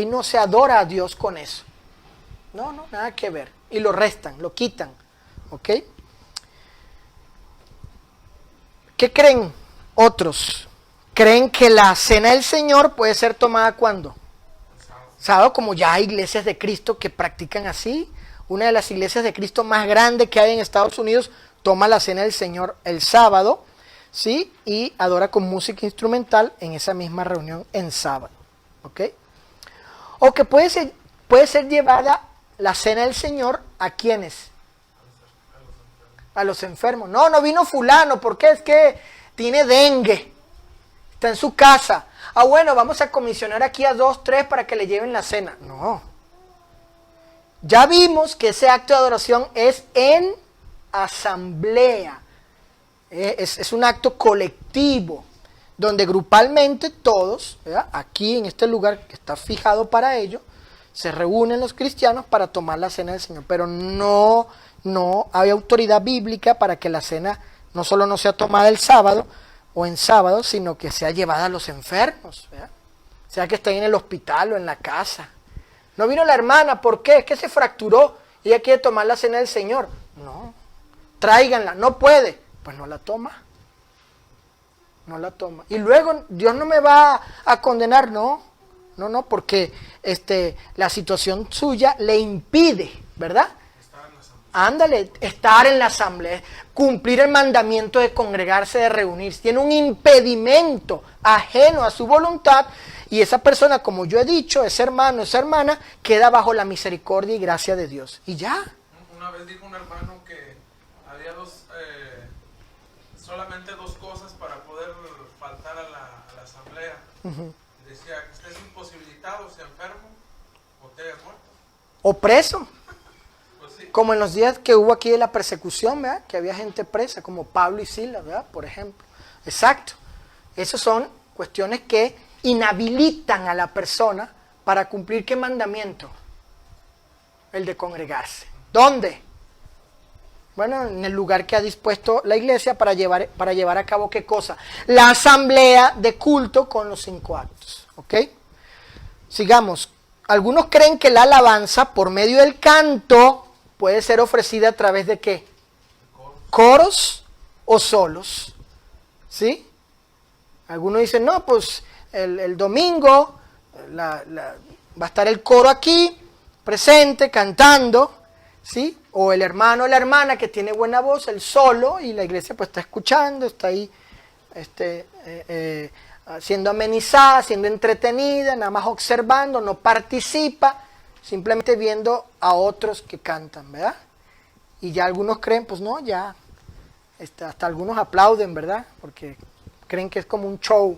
Speaker 1: no se adora a Dios con eso. No, nada que ver. Y lo restan, lo quitan. ¿Ok? ¿Qué creen otros? Creen que la cena del Señor puede ser tomada ¿cuándo? Sábado, como ya hay iglesias de Cristo que practican así. Una de las iglesias de Cristo más grandes que hay en Estados Unidos toma la cena del Señor el sábado, ¿sí? Y adora con música instrumental en esa misma reunión en sábado. ¿Ok? O que puede ser llevada la cena del Señor ¿a quiénes? A los enfermos. No vino fulano, porque es que tiene dengue. Está en su casa. Bueno, vamos a comisionar aquí a 2, 3 para que le lleven la cena. No. Ya vimos que ese acto de adoración es en asamblea. Es un acto colectivo, donde grupalmente todos, ¿verdad? Aquí en este lugar que está fijado para ello, se reúnen los cristianos para tomar la cena del Señor. Pero no hay autoridad bíblica para que la cena no solo no sea tomada el sábado, o en sábado, sino que sea llevada a los enfermos, ¿verdad? Sea que estén en el hospital o en la casa. No vino la hermana, ¿por qué? Es que se fracturó y ella quiere tomar la cena del Señor. No, tráiganla, no puede, pues no la toma. No la toma. Y luego Dios no me va a condenar, no, porque la situación suya le impide, ¿verdad? Ándale, estar en la asamblea, cumplir el mandamiento de congregarse, de reunirse. Tiene un impedimento ajeno a su voluntad y esa persona, como yo he dicho, ese hermano, esa hermana, queda bajo la misericordia y gracia de Dios. Y ya.
Speaker 2: Una vez dijo un hermano que había solamente dos cosas para poder faltar a la asamblea. Decía que estés imposibilitado, sea enfermo o te hayas muerto.
Speaker 1: O preso. Como en los días que hubo aquí de la persecución, ¿verdad? Que había gente presa, como Pablo y Silas, ¿verdad? Por ejemplo. Exacto. Esas son cuestiones que inhabilitan a la persona para cumplir ¿qué mandamiento? El de congregarse. ¿Dónde? Bueno, en el lugar que ha dispuesto la iglesia para llevar a cabo ¿qué cosa? La asamblea de culto con los 5 actos. ¿Ok? Sigamos. Algunos creen que la alabanza por medio del canto puede ser ofrecida a través de ¿qué? Coros o solos. ¿Sí? Algunos dicen, no, pues el domingo va a estar el coro aquí, presente, cantando, ¿sí? O el hermano o la hermana que tiene buena voz, el solo, y la iglesia pues está escuchando, está ahí siendo amenizada, siendo entretenida, nada más observando, no participa, simplemente viendo a otros que cantan, ¿verdad? Y ya algunos creen, pues no, ya, hasta algunos aplauden, ¿verdad? Porque creen que es como un show,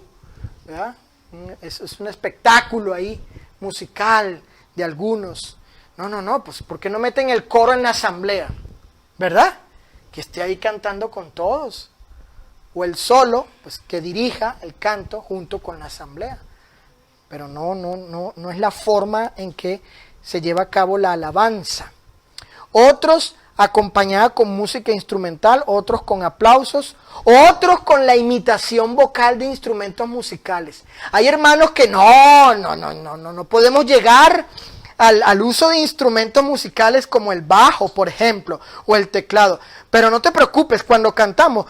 Speaker 1: ¿verdad? Es un espectáculo ahí, musical, de algunos. No, pues ¿por qué no meten el coro en la asamblea? ¿Verdad? Que esté ahí cantando con todos. O el solo, pues que dirija el canto junto con la asamblea. Pero no es la forma en que se lleva a cabo la alabanza. Otros acompañada con música instrumental, otros con aplausos, otros con la imitación vocal de instrumentos musicales. Hay hermanos que no podemos llegar al uso de instrumentos musicales como el bajo, por ejemplo, o el teclado. Pero no te preocupes, cuando cantamos,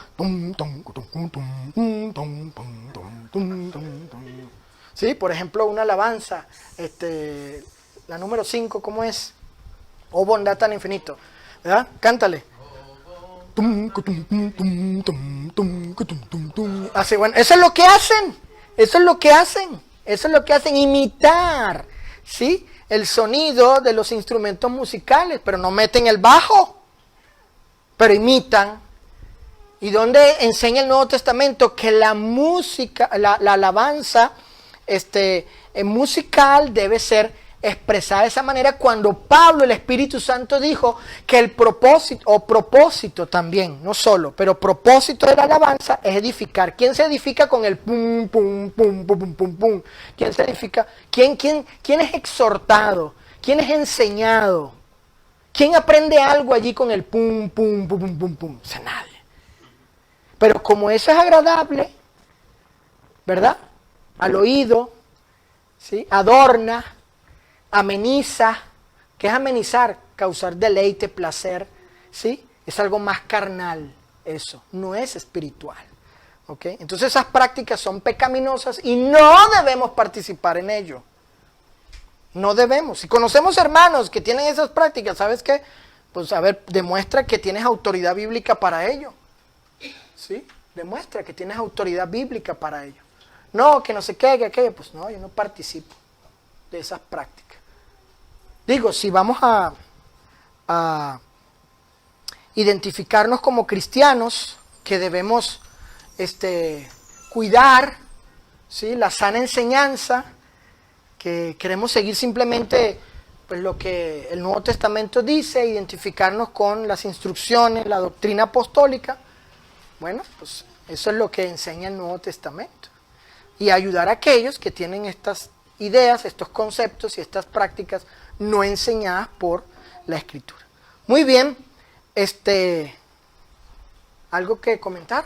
Speaker 1: sí, por ejemplo, una alabanza, la número 5, ¿cómo es? Oh bondad tan infinito. ¿Verdad? Cántale. Así, bueno, eso es lo que hacen. Eso es lo que hacen. Eso es lo que hacen, imitar, ¿sí? El sonido de los instrumentos musicales, pero no meten el bajo, pero imitan. ¿Y donde enseña el Nuevo Testamento? Que la música, la alabanza musical debe ser expresada de esa manera, cuando Pablo, el Espíritu Santo, dijo que el propósito también, no solo, pero propósito de la alabanza es edificar. ¿Quién se edifica con el pum, pum, pum, pum, pum, pum, pum? ¿Quién se edifica? ¿Quién es exhortado? ¿Quién es enseñado? ¿Quién aprende algo allí con el pum, pum, pum, pum, pum, pum? O sea, nadie. Pero como eso es agradable, ¿verdad? Al oído, ¿sí? Adorna, ameniza. ¿Qué es amenizar? Causar deleite, placer, ¿sí? Es algo más carnal, eso, no es espiritual, ¿ok? Entonces esas prácticas son pecaminosas y no debemos participar en ello. No debemos. Si conocemos hermanos que tienen esas prácticas, ¿sabes qué? Pues a ver, demuestra que tienes autoridad bíblica para ello. ¿Sí? Demuestra que tienes autoridad bíblica para ello. No, que no sé qué, que aquello. Pues no, yo no participo de esas prácticas. Digo, si vamos a identificarnos como cristianos, que debemos cuidar, ¿sí? La sana enseñanza, que queremos seguir simplemente pues, lo que el Nuevo Testamento dice, identificarnos con las instrucciones, la doctrina apostólica. Bueno, pues eso es lo que enseña el Nuevo Testamento. Y ayudar a aquellos que tienen estas ideas, estos conceptos y estas prácticas no enseñadas por la Escritura. Muy bien, ¿algo que comentar?